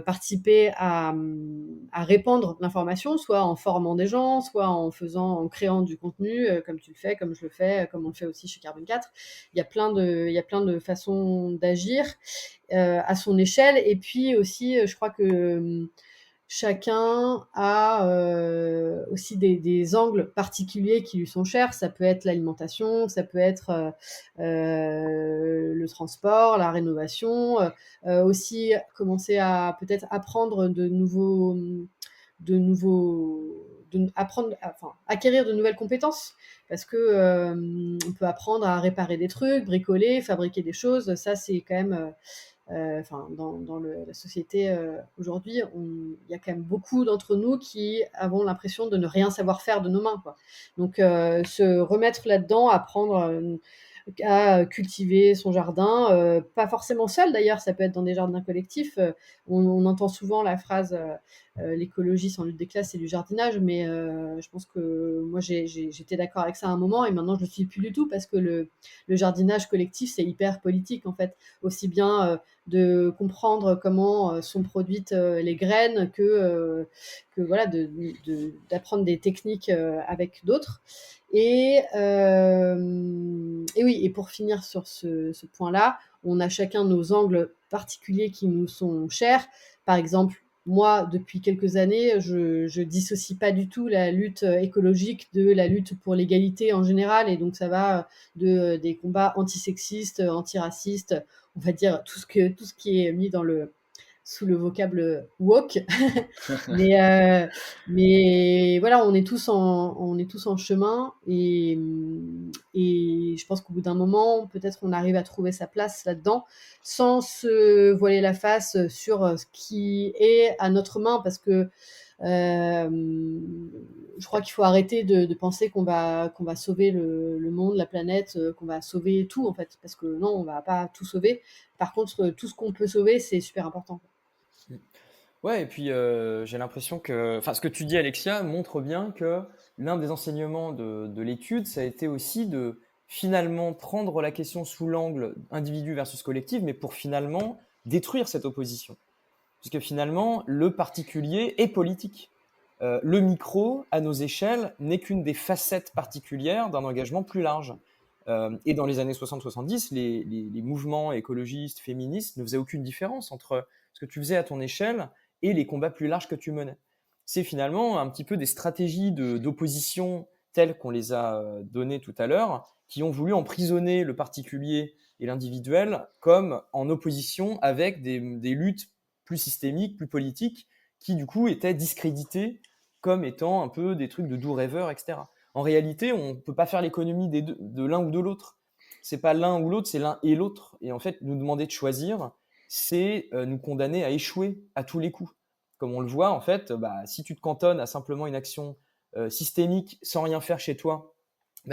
participer à répandre l'information, soit en formant des gens, soit en créant du contenu, comme tu le fais, comme je le fais, comme on le fait aussi chez Carbone 4. Il y a plein de façons d'agir à son échelle. Et puis aussi, je crois que chacun a aussi des angles particuliers qui lui sont chers. Ça peut être l'alimentation, ça peut être le transport, la rénovation, aussi commencer à peut-être apprendre acquérir de nouvelles compétences, parce que on peut apprendre à réparer des trucs, bricoler, fabriquer des choses. Ça, c'est quand même dans la société aujourd'hui, il y a quand même beaucoup d'entre nous qui avons l'impression de ne rien savoir faire de nos mains, quoi. Donc se remettre là-dedans, apprendre à cultiver son jardin, pas forcément seul d'ailleurs, ça peut être dans des jardins collectifs. On entend souvent la phrase l'écologie sans lutte des classes, c'est du jardinage, mais je pense que moi j'étais d'accord avec ça à un moment et maintenant je ne le suis plus du tout, parce que le jardinage collectif, c'est hyper politique en fait, aussi bien de comprendre comment sont produites les graines que voilà, d'apprendre des techniques avec d'autres. Et oui, et pour finir sur ce point-là, on a chacun nos angles particuliers qui nous sont chers. Par exemple, moi, depuis quelques années, je dissocie pas du tout la lutte écologique de la lutte pour l'égalité en général, et donc ça va des combats antisexistes, antiracistes, on va dire tout ce qui est mis sous le vocable woke. mais voilà, on est tous en chemin, et je pense qu'au bout d'un moment, peut-être on arrive à trouver sa place là-dedans, sans se voiler la face sur ce qui est à notre main, parce que je crois qu'il faut arrêter de penser qu'on va sauver le monde, la planète, qu'on va sauver tout en fait, parce que non, on va pas tout sauver. Par contre, tout ce qu'on peut sauver, c'est super important. Ouais, et puis j'ai l'impression que, enfin, ce que tu dis, Alexia, montre bien que l'un des enseignements de l'étude, ça a été aussi de finalement prendre la question sous l'angle individu versus collectif, mais pour finalement détruire cette opposition. Puisque finalement, le particulier est politique. Le micro, à nos échelles, n'est qu'une des facettes particulières d'un engagement plus large. Et dans les années 60-70, les mouvements écologistes, féministes ne faisaient aucune différence entre ce que tu faisais à ton échelle et les combats plus larges que tu menais. C'est finalement un petit peu des stratégies d'opposition telles qu'on les a données tout à l'heure, qui ont voulu emprisonner le particulier et l'individuel comme en opposition avec des luttes plus systémiques, plus politiques, qui du coup étaient discréditées comme étant un peu des trucs de doux rêveurs, etc. En réalité, on ne peut pas faire l'économie de l'un ou de l'autre. C'est pas l'un ou l'autre, c'est l'un et l'autre. Et en fait, nous demander de choisir, c'est nous condamner à échouer à tous les coups. Comme on le voit, en fait, si tu te cantonnes à simplement une action systémique sans rien faire chez toi,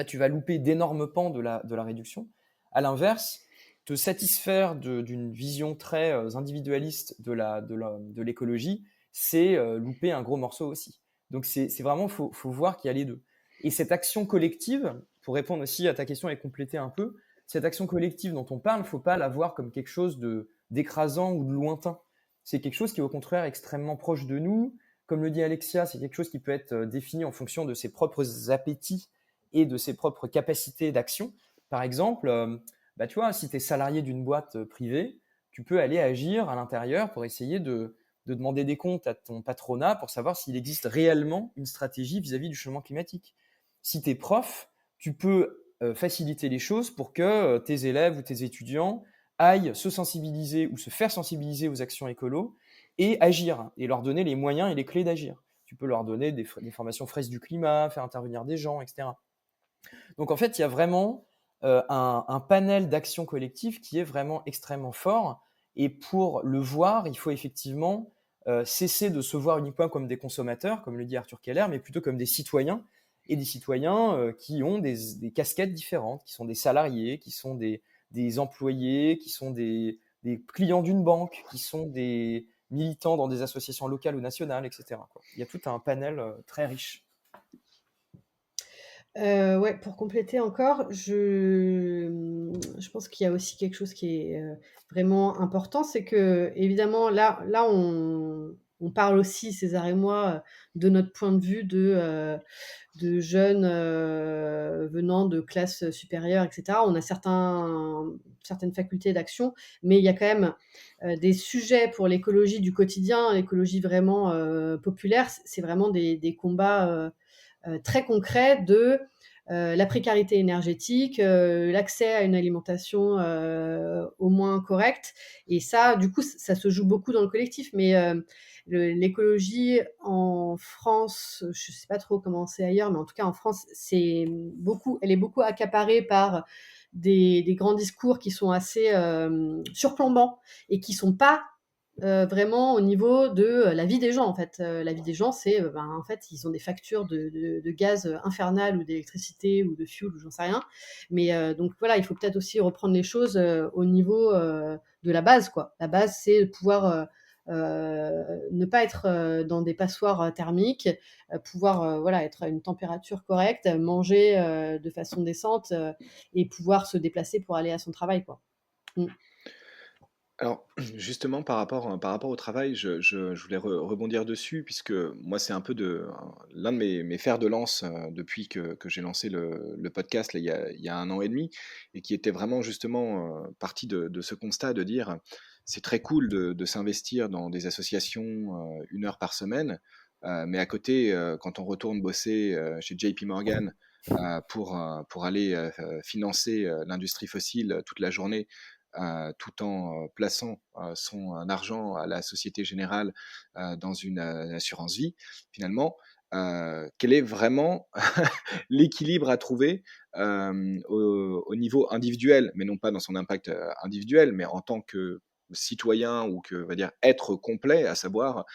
tu vas louper d'énormes pans de la réduction. À l'inverse, te satisfaire d'une vision très individualiste de l'écologie, c'est louper un gros morceau aussi. Donc c'est vraiment, faut voir qu'il y a les deux. Et cette action collective, pour répondre aussi à ta question et compléter un peu, cette action collective dont on parle, il ne faut pas la voir comme quelque chose d'écrasant ou de lointain. C'est quelque chose qui est au contraire extrêmement proche de nous. Comme le dit Alexia, c'est quelque chose qui peut être défini en fonction de ses propres appétits et de ses propres capacités d'action. Par exemple, tu vois, si tu es salarié d'une boîte privée, tu peux aller agir à l'intérieur pour essayer de demander des comptes à ton patronat pour savoir s'il existe réellement une stratégie vis-à-vis du changement climatique. Si tu es prof, tu peux faciliter les choses pour que tes élèves ou tes étudiants aillent se sensibiliser ou se faire sensibiliser aux actions écolo et agir, et leur donner les moyens et les clés d'agir. Tu peux leur donner des formations fraises du climat, faire intervenir des gens, etc. Donc en fait, il y a vraiment un panel d'actions collectives qui est vraiment extrêmement fort. Et pour le voir, il faut effectivement cesser de se voir uniquement comme des consommateurs, comme le dit Arthur Keller, mais plutôt comme des citoyens, et des citoyens qui ont des casquettes différentes, qui sont des salariés, qui sont des employés, qui sont des clients d'une banque, qui sont des militants dans des associations locales ou nationales, etc. Il y a tout un panel très riche. Ouais, pour compléter encore, je pense qu'il y a aussi quelque chose qui est, vraiment important, c'est qu'évidemment là on parle aussi, César et moi, de notre point de vue de jeunes, venant de classes supérieures et cetera. On a certaines facultés d'action, mais il y a quand même, des sujets pour l'écologie du quotidien, l'écologie vraiment, populaire. C'est vraiment des combats, très concret de la précarité énergétique, l'accès à une alimentation au moins correcte. Et ça, du coup, ça se joue beaucoup dans le collectif. Mais l'écologie en France, je ne sais pas trop comment c'est ailleurs, mais en tout cas en France, elle est beaucoup accaparée par des grands discours qui sont assez surplombants et qui ne sont pas vraiment au niveau de la vie des gens, en fait. La vie des gens, c'est, en fait, ils ont des factures de gaz infernales ou d'électricité ou de fuel ou j'en sais rien. Mais donc voilà, il faut peut-être aussi reprendre les choses au niveau de la base, quoi. La base, c'est de pouvoir ne pas être dans des passoires thermiques, pouvoir voilà, être à une température correcte, manger de façon décente et pouvoir se déplacer pour aller à son travail, quoi. Mm. Alors, justement, par rapport au travail, je voulais rebondir dessus, puisque moi, c'est un peu l'un de mes fers de lance depuis que j'ai lancé le podcast là, il y a 1 an et demi, et qui était vraiment justement parti de ce constat de dire c'est très cool de s'investir dans des associations 1 heure par semaine, mais à côté, quand on retourne bosser chez JP Morgan pour aller financer l'industrie fossile toute la journée, tout en plaçant son argent à la Société Générale dans une assurance vie, finalement, quel est vraiment l'équilibre à trouver au niveau individuel, mais non pas dans son impact individuel, mais en tant que citoyen ou que, on va dire, être complet, à savoir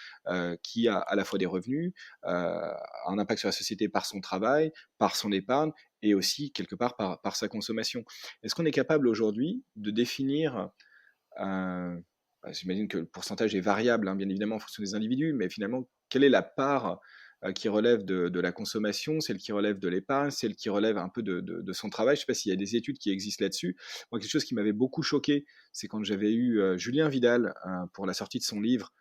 qui a à la fois des revenus, un impact sur la société par son travail, par son épargne et aussi quelque part par sa consommation. Est-ce qu'on est capable aujourd'hui de définir, j'imagine que le pourcentage est variable, hein, bien évidemment en fonction des individus, mais finalement, quelle est la part qui relève de la consommation, celle qui relève de l'épargne, celle qui relève un peu de son travail? Je ne sais pas s'il y a des études qui existent là-dessus. Moi, quelque chose qui m'avait beaucoup choqué, c'est quand j'avais eu Julien Vidal pour la sortie de son livre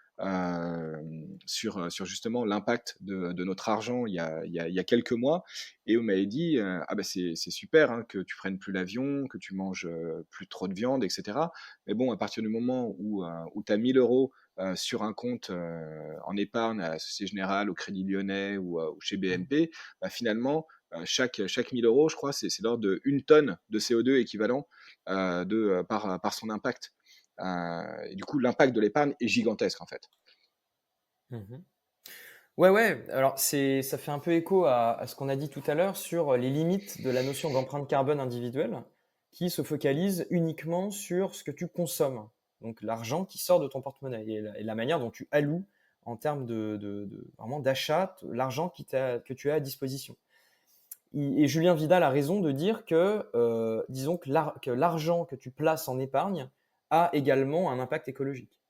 sur justement l'impact de notre argent il y a quelques mois, et on m'avait dit ah bah c'est super hein, que tu prennes plus l'avion, que tu manges plus trop de viande, etc. Mais bon, à partir du moment où tu as 1 000 € sur un compte en épargne à la Société Générale, au Crédit Lyonnais ou chez BNP, bah, finalement, chaque 1 000 €, je crois, c'est l'ordre d'1 tonne de CO2 équivalent par son impact. Et du coup, l'impact de l'épargne est gigantesque en fait. Mhm. Ouais. Alors, ça fait un peu écho à ce qu'on a dit tout à l'heure sur les limites de la notion d'empreinte carbone individuelle qui se focalise uniquement sur ce que tu consommes. Donc, l'argent qui sort de ton porte-monnaie et la manière dont tu alloues en termes vraiment d'achat l'argent que tu as à disposition. Et Julien Vidal a raison de dire que, disons que l'argent que tu places en épargne a également un impact écologique.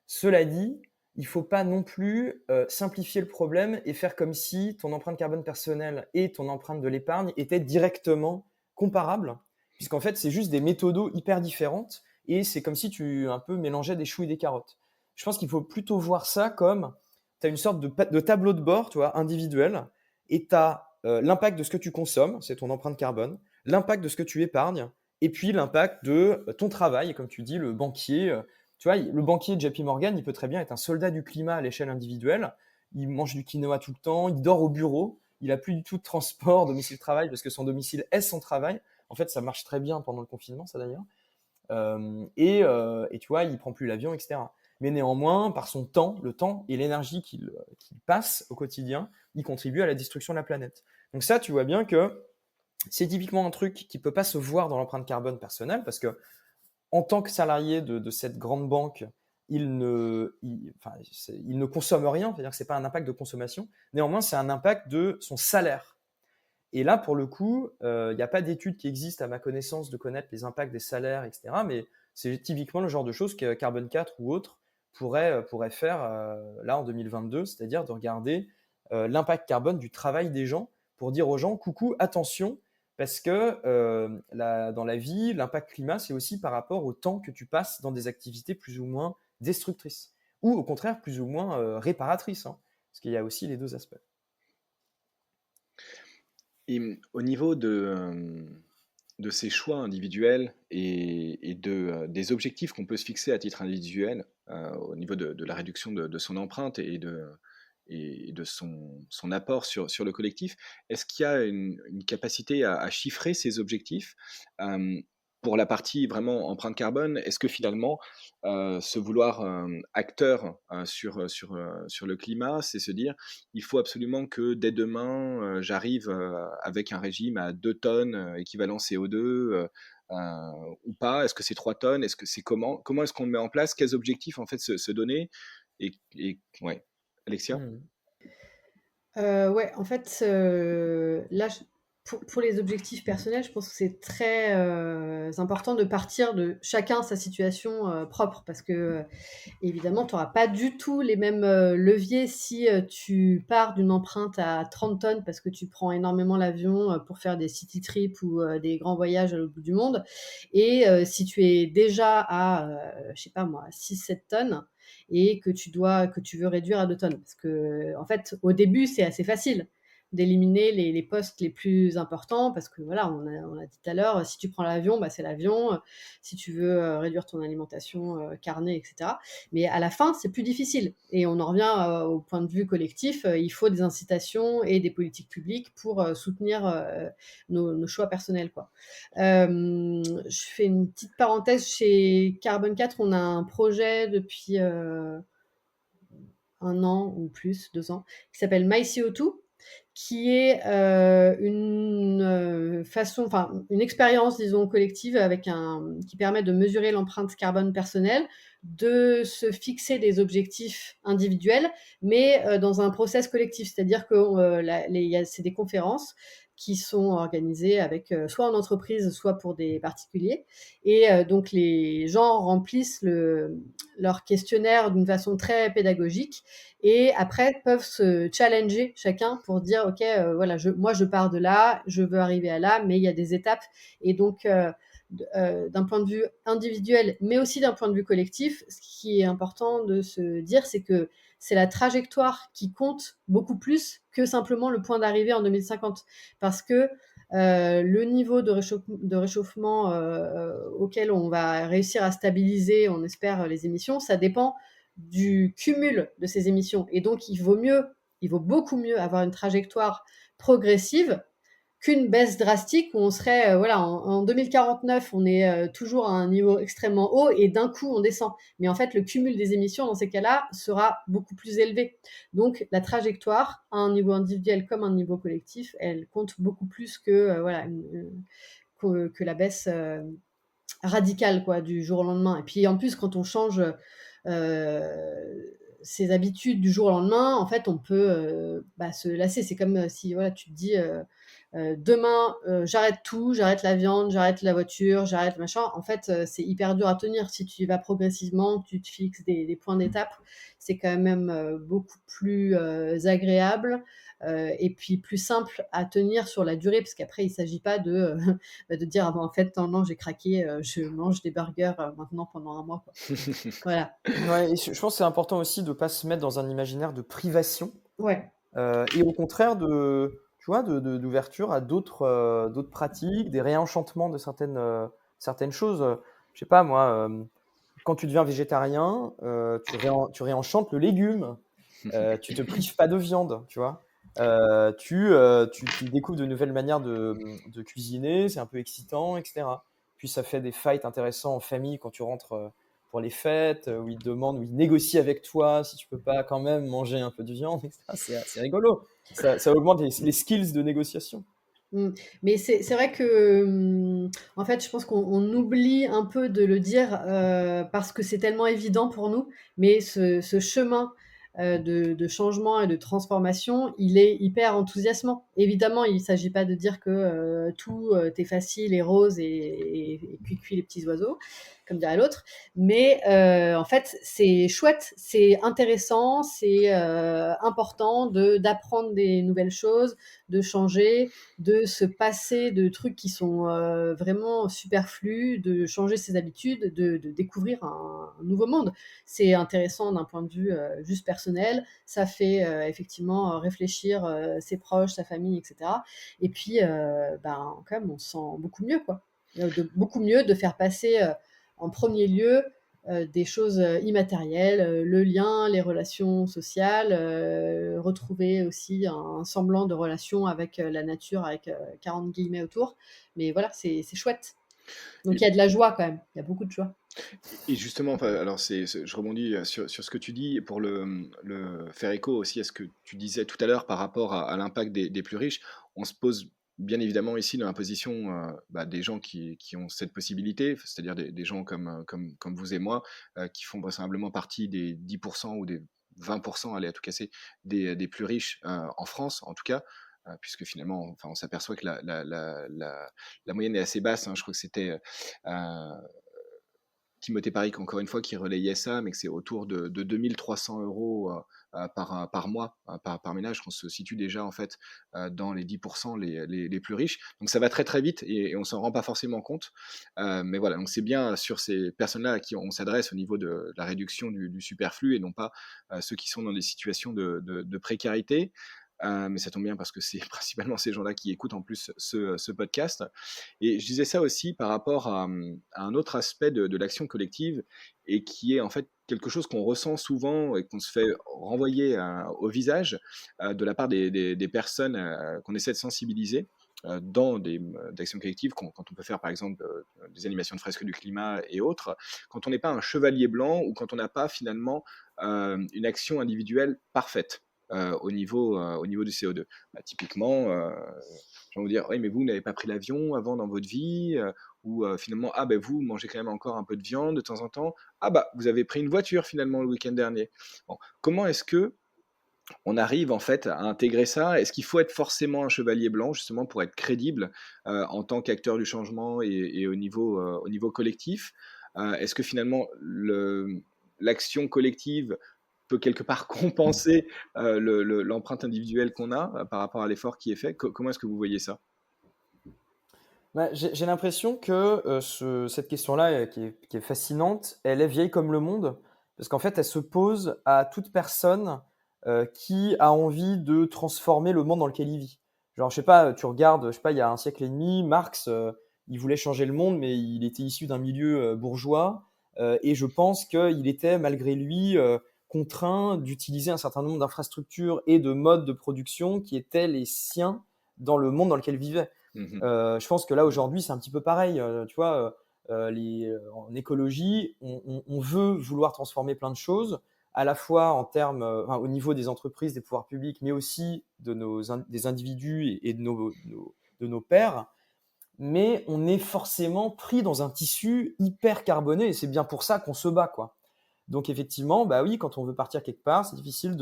Cela dit, il ne faut pas non plus simplifier le problème et faire comme si ton empreinte carbone personnelle et ton empreinte de l'épargne étaient directement comparables puisqu'en fait, c'est juste des méthodos hyper différentes et c'est comme si tu un peu mélangeais des choux et des carottes. Je pense qu'il faut plutôt voir ça comme tu as une sorte de tableau de bord, tu vois, individuel, et tu as l'impact de ce que tu consommes, c'est ton empreinte carbone, l'impact de ce que tu épargnes, et puis l'impact de ton travail. Et comme tu dis, le banquier, tu vois, le banquier de JP Morgan, il peut très bien être un soldat du climat à l'échelle individuelle. Il mange du quinoa tout le temps, il dort au bureau, il n'a plus du tout de transport, domicile-travail, parce que son domicile est son travail. En fait, ça marche très bien pendant le confinement, ça d'ailleurs. Et tu vois, il prend plus l'avion, etc. Mais néanmoins, par son temps, le temps et l'énergie qu'il passe au quotidien, il contribue à la destruction de la planète. Donc ça, tu vois bien que c'est typiquement un truc qui peut pas se voir dans l'empreinte carbone personnelle, parce que en tant que salarié de cette grande banque, il ne consomme rien, c'est-à-dire que c'est pas un impact de consommation. Néanmoins, c'est un impact de son salaire. Et là, pour le coup, il n'y a pas d'études qui existent à ma connaissance de connaître les impacts des salaires, etc. Mais c'est typiquement le genre de choses que Carbone 4 ou autres pourraient faire là en 2022, c'est-à-dire de regarder l'impact carbone du travail des gens pour dire aux gens, coucou, attention, parce que dans la vie, l'impact climat, c'est aussi par rapport au temps que tu passes dans des activités plus ou moins destructrices, ou au contraire plus ou moins réparatrices, hein, parce qu'il y a aussi les deux aspects. Et au niveau de ces choix individuels et des objectifs qu'on peut se fixer à titre individuel, au niveau de la réduction de son empreinte et de son apport sur le collectif, est-ce qu'il y a une capacité à chiffrer ces objectifs? Pour la partie vraiment empreinte carbone, est-ce que finalement, se vouloir acteur sur le climat, c'est se dire il faut absolument que dès demain, j'arrive avec un régime à 2 tonnes équivalent CO2 ou pas? Est-ce que c'est 3 tonnes? Est-ce que c'est comment est-ce qu'on le met en place? Quels objectifs en fait se donner? Ouais. Alexia? Mmh. Ouais, en fait, là, pour les objectifs personnels, je pense que c'est très, important de partir de chacun sa situation, propre parce que, évidemment, tu auras pas du tout les mêmes, leviers si, tu pars d'une empreinte à 30 tonnes parce que tu prends énormément l'avion, pour faire des city trips ou, des grands voyages à l'autre bout du monde et si tu es déjà à, je sais pas moi, 6-7 tonnes et que tu veux réduire à 2 tonnes. Parce que, en fait, au début, c'est assez facile d'éliminer les postes les plus importants parce que voilà, on a dit tout à l'heure, si tu prends l'avion, bah, c'est l'avion. Si tu veux réduire ton alimentation carnée, etc. Mais à la fin, c'est plus difficile. Et on en revient au point de vue collectif. Il faut des incitations et des politiques publiques pour soutenir nos choix personnels, quoi. Je fais une petite parenthèse. Chez Carbone 4, on a un projet depuis 1 an ou plus, 2 ans, qui s'appelle MyCO2, qui est une expérience, disons, collective qui permet de mesurer l'empreinte carbone personnelle, de se fixer des objectifs individuels, mais dans un process collectif, c'est-à-dire que c'est des conférences qui sont organisées avec soit en entreprise, soit pour des particuliers. Et donc les gens remplissent leur questionnaire d'une façon très pédagogique et après peuvent se challenger chacun pour dire ok voilà moi je pars de là, je veux arriver à là, mais il y a des étapes et donc d'un point de vue individuel mais aussi d'un point de vue collectif, ce qui est important de se dire c'est que c'est la trajectoire qui compte beaucoup plus que simplement le point d'arrivée en 2050 parce que le niveau de réchauffement auquel on va réussir à stabiliser, on espère, les émissions, ça dépend du cumul de ces émissions. Et donc, il vaut beaucoup mieux avoir une trajectoire progressive qu'une baisse drastique où on serait, en 2049, on est toujours à un niveau extrêmement haut et d'un coup, on descend. Mais en fait, le cumul des émissions, dans ces cas-là, sera beaucoup plus élevé. Donc, la trajectoire, à un niveau individuel comme un niveau collectif, elle compte beaucoup plus que, que la baisse radicale quoi, du jour au lendemain. Et puis, en plus, quand on change ses habitudes du jour au lendemain, en fait, on peut se lasser. C'est comme si tu te dis demain, j'arrête tout, j'arrête la viande, j'arrête la voiture, j'arrête machin. En fait, c'est hyper dur à tenir. Si tu y vas progressivement, tu te fixes des points d'étape, c'est quand même beaucoup plus agréable et puis plus simple à tenir sur la durée, parce qu'après, il ne s'agit pas de dire ah, ben, en fait, non, j'ai craqué, je mange des burgers maintenant pendant un mois. Quoi. Voilà. Ouais, et je pense que c'est important aussi de ne pas se mettre dans un imaginaire de privation Ouais. et au contraire tu vois, d'ouverture à d'autres pratiques, des réenchantements de certaines choses. Je sais pas, moi, quand tu deviens végétarien, tu réenchantes le légume. Tu te prives pas de viande, tu vois. Tu découvres de nouvelles manières de cuisiner, c'est un peu excitant, etc. Puis ça fait des fights intéressants en famille quand tu rentres pour les fêtes, où où ils négocient avec toi si tu peux pas quand même manger un peu de viande, etc. C'est rigolo. Ça augmente les skills de négociation. Mais c'est vrai que, en fait, je pense qu'on oublie un peu de le dire parce que c'est tellement évident pour nous, mais ce chemin de changement et de transformation, il est hyper enthousiasmant. Évidemment, il ne s'agit pas de dire que tout est facile et rose et cuit les petits oiseaux, comme dirait l'autre, mais en fait, c'est chouette, c'est intéressant, c'est important d'apprendre des nouvelles choses, de changer, de se passer de trucs qui sont vraiment superflus, de changer ses habitudes, de découvrir un nouveau monde. C'est intéressant d'un point de vue juste personnel. Ça fait effectivement réfléchir ses proches, sa famille, etc. Et puis, quand même, on se sent beaucoup mieux, quoi. Beaucoup mieux de faire passer en premier lieu des choses immatérielles, le lien, les relations sociales, retrouver aussi un semblant de relation avec la nature, avec 40 guillemets autour. Mais voilà, c'est chouette. Donc il y a de la joie quand même, il y a beaucoup de joie. Et justement, enfin, alors je rebondis sur ce que tu dis pour le faire écho aussi à ce que tu disais tout à l'heure par rapport à l'impact des plus riches. On se pose bien évidemment ici dans la position des gens qui ont cette possibilité, c'est-à-dire des gens comme vous et moi, qui font vraisemblablement partie des 10% ou des 20%, allez à tout casser, des plus riches en France en tout cas. Puisque finalement, enfin, on s'aperçoit que la moyenne est assez basse. Hein. Je crois que c'était Timothée Paric, encore une fois, qui relayait ça, mais que c'est autour de 2300 euros par mois, par ménage, qu'on se situe déjà en fait dans les 10% les plus riches. Donc ça va très très vite et on s'en rend pas forcément compte. Mais voilà, donc c'est bien sur ces personnes-là à qui on s'adresse au niveau de la réduction du superflu et non pas ceux qui sont dans des situations de précarité. Mais ça tombe bien parce que c'est principalement ces gens-là qui écoutent en plus ce podcast. Et je disais ça aussi par rapport à un autre aspect de l'action collective et qui est en fait quelque chose qu'on ressent souvent et qu'on se fait renvoyer au visage de la part des personnes qu'on essaie de sensibiliser dans des actions collectives, quand on peut faire par exemple des animations de fresques du climat et autres, quand on n'est pas un chevalier blanc ou quand on n'a pas finalement une action individuelle parfaite au niveau du CO2. Typiquement, j'ai envie de dire, oui, mais vous n'avez pas pris l'avion avant dans votre vie, ou finalement, ah ben vous mangez quand même encore un peu de viande de temps en temps, ah bah vous avez pris une voiture finalement le week-end dernier. Bon, comment est-ce que on arrive en fait à intégrer ça? Est-ce qu'il faut être forcément un chevalier blanc justement pour être crédible en tant qu'acteur du changement et au niveau collectif? Est-ce que finalement l'action collective peut quelque part compenser l'empreinte individuelle qu'on a par rapport à l'effort qui est fait? Comment est-ce que vous voyez ça? J'ai l'impression que cette question-là, qui est fascinante, elle est vieille comme le monde, parce qu'en fait, elle se pose à toute personne qui a envie de transformer le monde dans lequel il vit. Genre, je sais pas, tu regardes, je sais pas, il y a un siècle et demi, Marx, il voulait changer le monde, mais il était issu d'un milieu bourgeois, et je pense qu'il était, malgré lui, contraint d'utiliser un certain nombre d'infrastructures et de modes de production qui étaient les siens dans le monde dans lequel il vivait. Mmh. Je pense que là aujourd'hui c'est un petit peu pareil, tu vois, en écologie, on veut vouloir transformer plein de choses, à la fois en termes, enfin, au niveau des entreprises, des pouvoirs publics, mais aussi des individus et de nos pairs, mais on est forcément pris dans un tissu hyper carboné et c'est bien pour ça qu'on se bat, quoi. Donc effectivement, bah oui, quand on veut partir quelque part, c'est difficile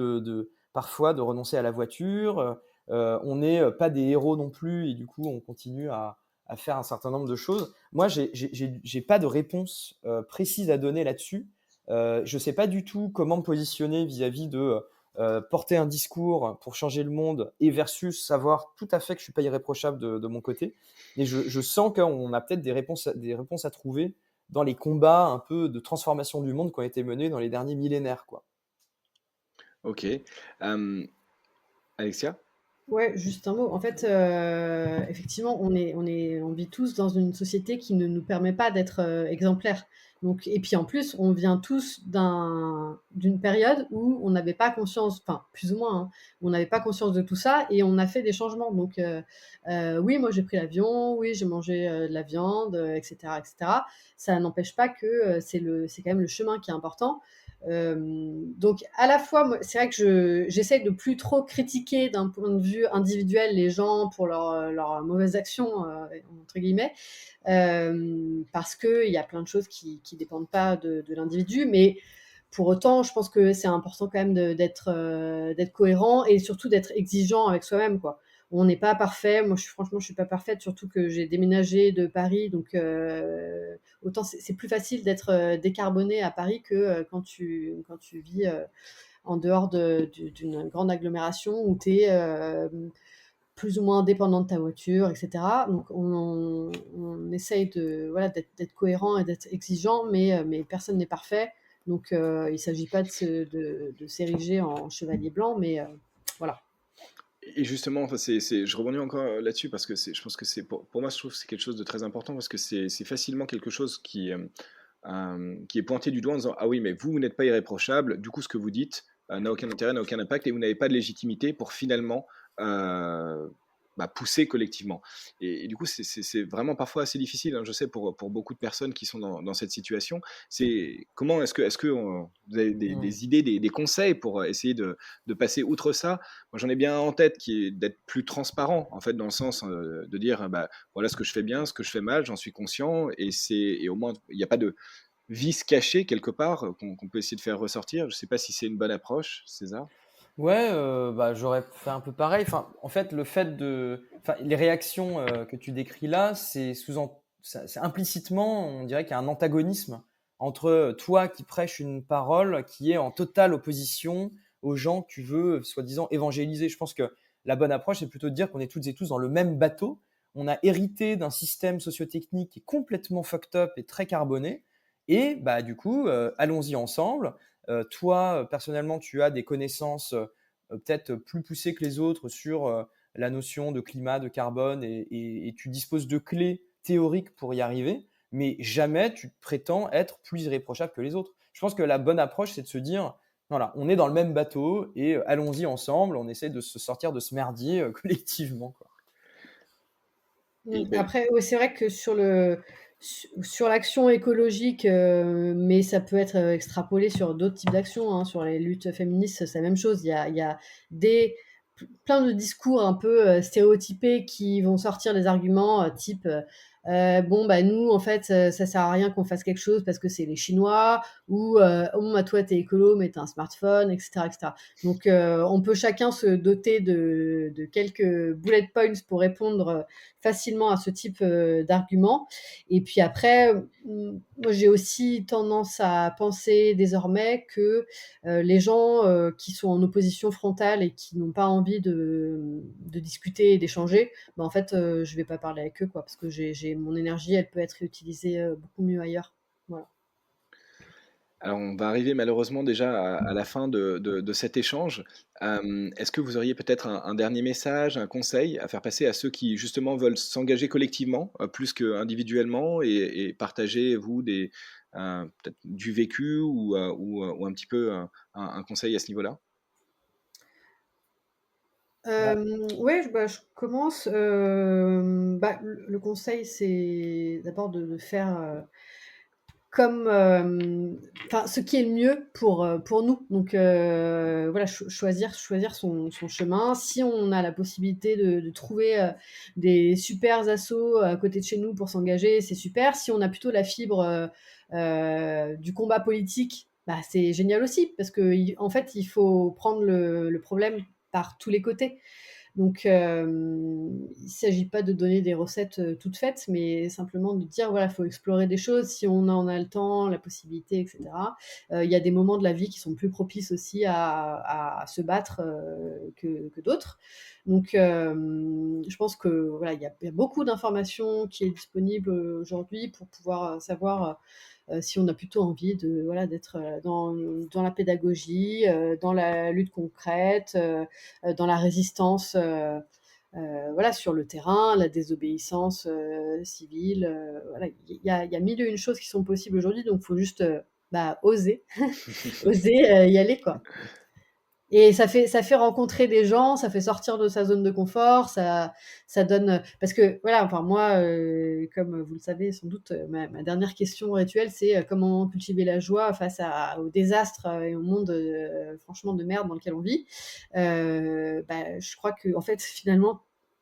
parfois de renoncer à la voiture, On n'est pas des héros non plus et du coup, on continue à faire un certain nombre de choses. Moi, j'ai pas de réponse précise à donner là-dessus. Je sais pas du tout comment me positionner vis-à-vis de porter un discours pour changer le monde et versus savoir tout à fait que je suis pas irréprochable de mon côté. Et je sens qu'on a peut-être des réponses à trouver dans les combats un peu de transformation du monde qui ont été menés dans les derniers millénaires, quoi. Ok. Alexia? Ouais, juste un mot. En fait, effectivement, on vit tous dans une société qui ne nous permet pas d'être exemplaires. Donc, et puis en plus, on vient tous d'une période où on n'avait pas conscience, enfin plus ou moins, hein, on n'avait pas conscience de tout ça et on a fait des changements. Donc, oui, moi j'ai pris l'avion, oui, j'ai mangé de la viande, etc., etc. Ça n'empêche pas que c'est quand même le chemin qui est important. Donc à la fois, c'est vrai que j'essaie de plus trop critiquer d'un point de vue individuel les gens pour leurs mauvaises actions, entre guillemets, parce qu'il y a plein de choses qui dépendent pas de l'individu, mais pour autant, je pense que c'est important quand même d'être cohérent et surtout d'être exigeant avec soi-même, quoi. On n'est pas parfait. Moi, franchement, je suis pas parfaite, surtout que j'ai déménagé de Paris, donc autant c'est plus facile d'être décarboné à Paris que quand tu vis en dehors d'une grande agglomération où tu es plus ou moins dépendant de ta voiture, etc. Donc on essaye voilà, d'être cohérent et d'être exigeant, mais personne n'est parfait. Donc il ne s'agit pas de s'ériger en chevalier blanc, mais voilà. Et justement, enfin, je rebondis encore là-dessus parce que je pense que pour moi, je trouve que c'est quelque chose de très important parce que c'est facilement quelque chose qui est pointé du doigt en disant ah oui, mais vous n'êtes pas irréprochable, du coup, ce que vous dites n'a aucun intérêt, n'a aucun impact et vous n'avez pas de légitimité pour finalement pousser collectivement. Et du coup, c'est vraiment parfois assez difficile, hein, je sais, pour beaucoup de personnes qui sont dans cette situation. C'est comment est-ce que vous avez des idées, des conseils pour essayer de passer outre ça? Moi, j'en ai bien en tête qui est d'être plus transparent, en fait, dans le sens de dire, voilà ce que je fais bien, ce que je fais mal, j'en suis conscient, et au moins, il n'y a pas de vice caché quelque part qu'on peut essayer de faire ressortir. Je ne sais pas si c'est une bonne approche, César. Ouais, j'aurais fait un peu pareil. Enfin, en fait, les réactions que tu décris là, c'est implicitement, on dirait qu'il y a un antagonisme entre toi qui prêches une parole qui est en totale opposition aux gens que tu veux, soi-disant, évangéliser. Je pense que la bonne approche, c'est plutôt de dire qu'on est toutes et tous dans le même bateau. On a hérité d'un système sociotechnique qui est complètement fucked up et très carboné. Et bah, du coup, allons-y ensemble. Toi, personnellement, tu as des connaissances peut-être plus poussées que les autres sur la notion de climat, de carbone, et tu disposes de clés théoriques pour y arriver, mais jamais tu prétends être plus irréprochable que les autres. Je pense que la bonne approche, c'est de se dire, voilà, on est dans le même bateau et allons-y ensemble, on essaie de se sortir de ce merdier collectivement, quoi. Après, ouais, c'est vrai que sur l'action écologique, mais ça peut être extrapolé sur d'autres types d'actions, hein. Sur les luttes féministes, c'est la même chose. Il y a plein de discours un peu stéréotypés qui vont sortir des arguments type bon, bah nous, en fait, ça sert à rien qu'on fasse quelque chose parce que c'est les Chinois, ou oh, bah, toi, t'es écolo, mais t'as un smartphone, etc., etc. Donc, on peut chacun se doter de quelques bullet points pour répondre facilement à ce type d'arguments. Et puis après, moi j'ai aussi tendance à penser désormais que les gens qui sont en opposition frontale et qui n'ont pas envie de discuter et d'échanger, bah, en fait, je vais pas parler avec eux, quoi, parce que mon énergie, elle peut être utilisée beaucoup mieux ailleurs. Voilà. Alors, on va arriver malheureusement déjà à la fin de cet échange. Est-ce que vous auriez peut-être un dernier message, un conseil à faire passer à ceux qui justement veulent s'engager collectivement, plus qu'individuellement, et partager, vous, peut-être du vécu ou un petit peu un conseil à ce niveau-là? Ouais, je commence. Le conseil, c'est d'abord de faire comme, enfin, ce qui est le mieux pour nous. Donc, voilà, choisir son chemin. Si on a la possibilité de trouver des super assos à côté de chez nous pour s'engager, c'est super. Si on a plutôt la fibre du combat politique, bah, c'est génial aussi, parce que en fait, il faut prendre le problème par tous les côtés. Donc, il ne s'agit pas de donner des recettes toutes faites, mais simplement de dire, voilà, il faut explorer des choses si on en a le temps, la possibilité, etc. Il y a des moments de la vie qui sont plus propices aussi à se battre que d'autres. Donc, je pense que voilà, il y a beaucoup d'informations qui est disponible aujourd'hui pour pouvoir savoir si on a plutôt envie de voilà d'être dans la pédagogie, dans la lutte concrète, dans la résistance. Voilà, sur le terrain, la désobéissance civile. Voilà, il y a mille et une choses qui sont possibles aujourd'hui, donc il faut juste oser, oser y aller, quoi. Et ça fait rencontrer des gens, ça fait sortir de sa zone de confort, ça donne parce que voilà, enfin moi, comme vous le savez sans doute, ma dernière question rituelle, c'est comment cultiver la joie face au désastre et au monde franchement de merde dans lequel on vit. Je crois que en fait finalement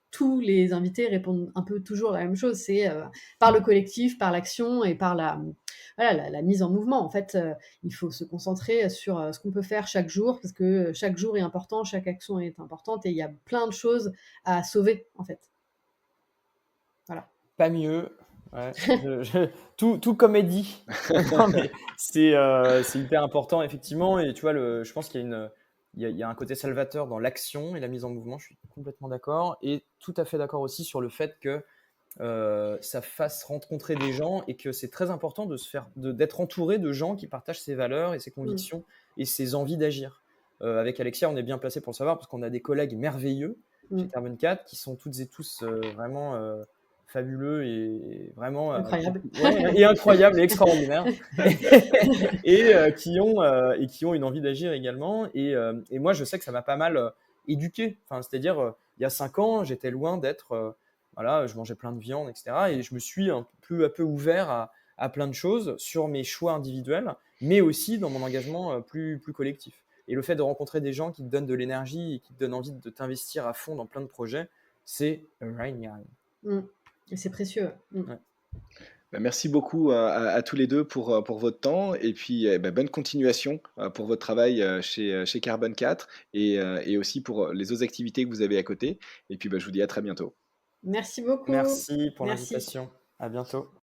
tous les invités répondent un peu toujours la même chose, c'est par le collectif, par l'action et par la mise en mouvement. En fait, il faut se concentrer sur ce qu'on peut faire chaque jour, parce que chaque jour est important, chaque action est importante, et il y a plein de choses à sauver, en fait. Voilà. Pas mieux. Ouais. Tout comme est dit. Non, mais c'est hyper important, effectivement. Et tu vois, je pense qu'il y a il y a un côté salvateur dans l'action et la mise en mouvement. Je suis complètement d'accord. Et tout à fait d'accord aussi sur le fait que ça fasse rencontrer des gens et que c'est très important d'être entouré de gens qui partagent ses valeurs et ses convictions et ses envies d'agir. Avec Alexia, on est bien placé pour le savoir parce qu'on a des collègues merveilleux chez Carbone 4 qui sont toutes et tous vraiment fabuleux et vraiment Incroyable. et incroyables et extraordinaires et qui ont une envie d'agir également. Et moi, je sais que ça m'a pas mal éduqué. Enfin, c'est-à-dire, il y a 5 ans, j'étais loin d'être voilà, je mangeais plein de viande, etc. Et je me suis peu à peu ouvert à plein de choses sur mes choix individuels, mais aussi dans mon engagement plus collectif. Et le fait de rencontrer des gens qui te donnent de l'énergie et qui te donnent envie de t'investir à fond dans plein de projets, c'est génial. Et c'est précieux. Ouais. Merci beaucoup à tous les deux pour votre temps et puis bonne continuation pour votre travail chez Carbone 4 et aussi pour les autres activités que vous avez à côté. Et puis je vous dis à très bientôt. Merci beaucoup. Merci pour Merci. l'invitation. À bientôt.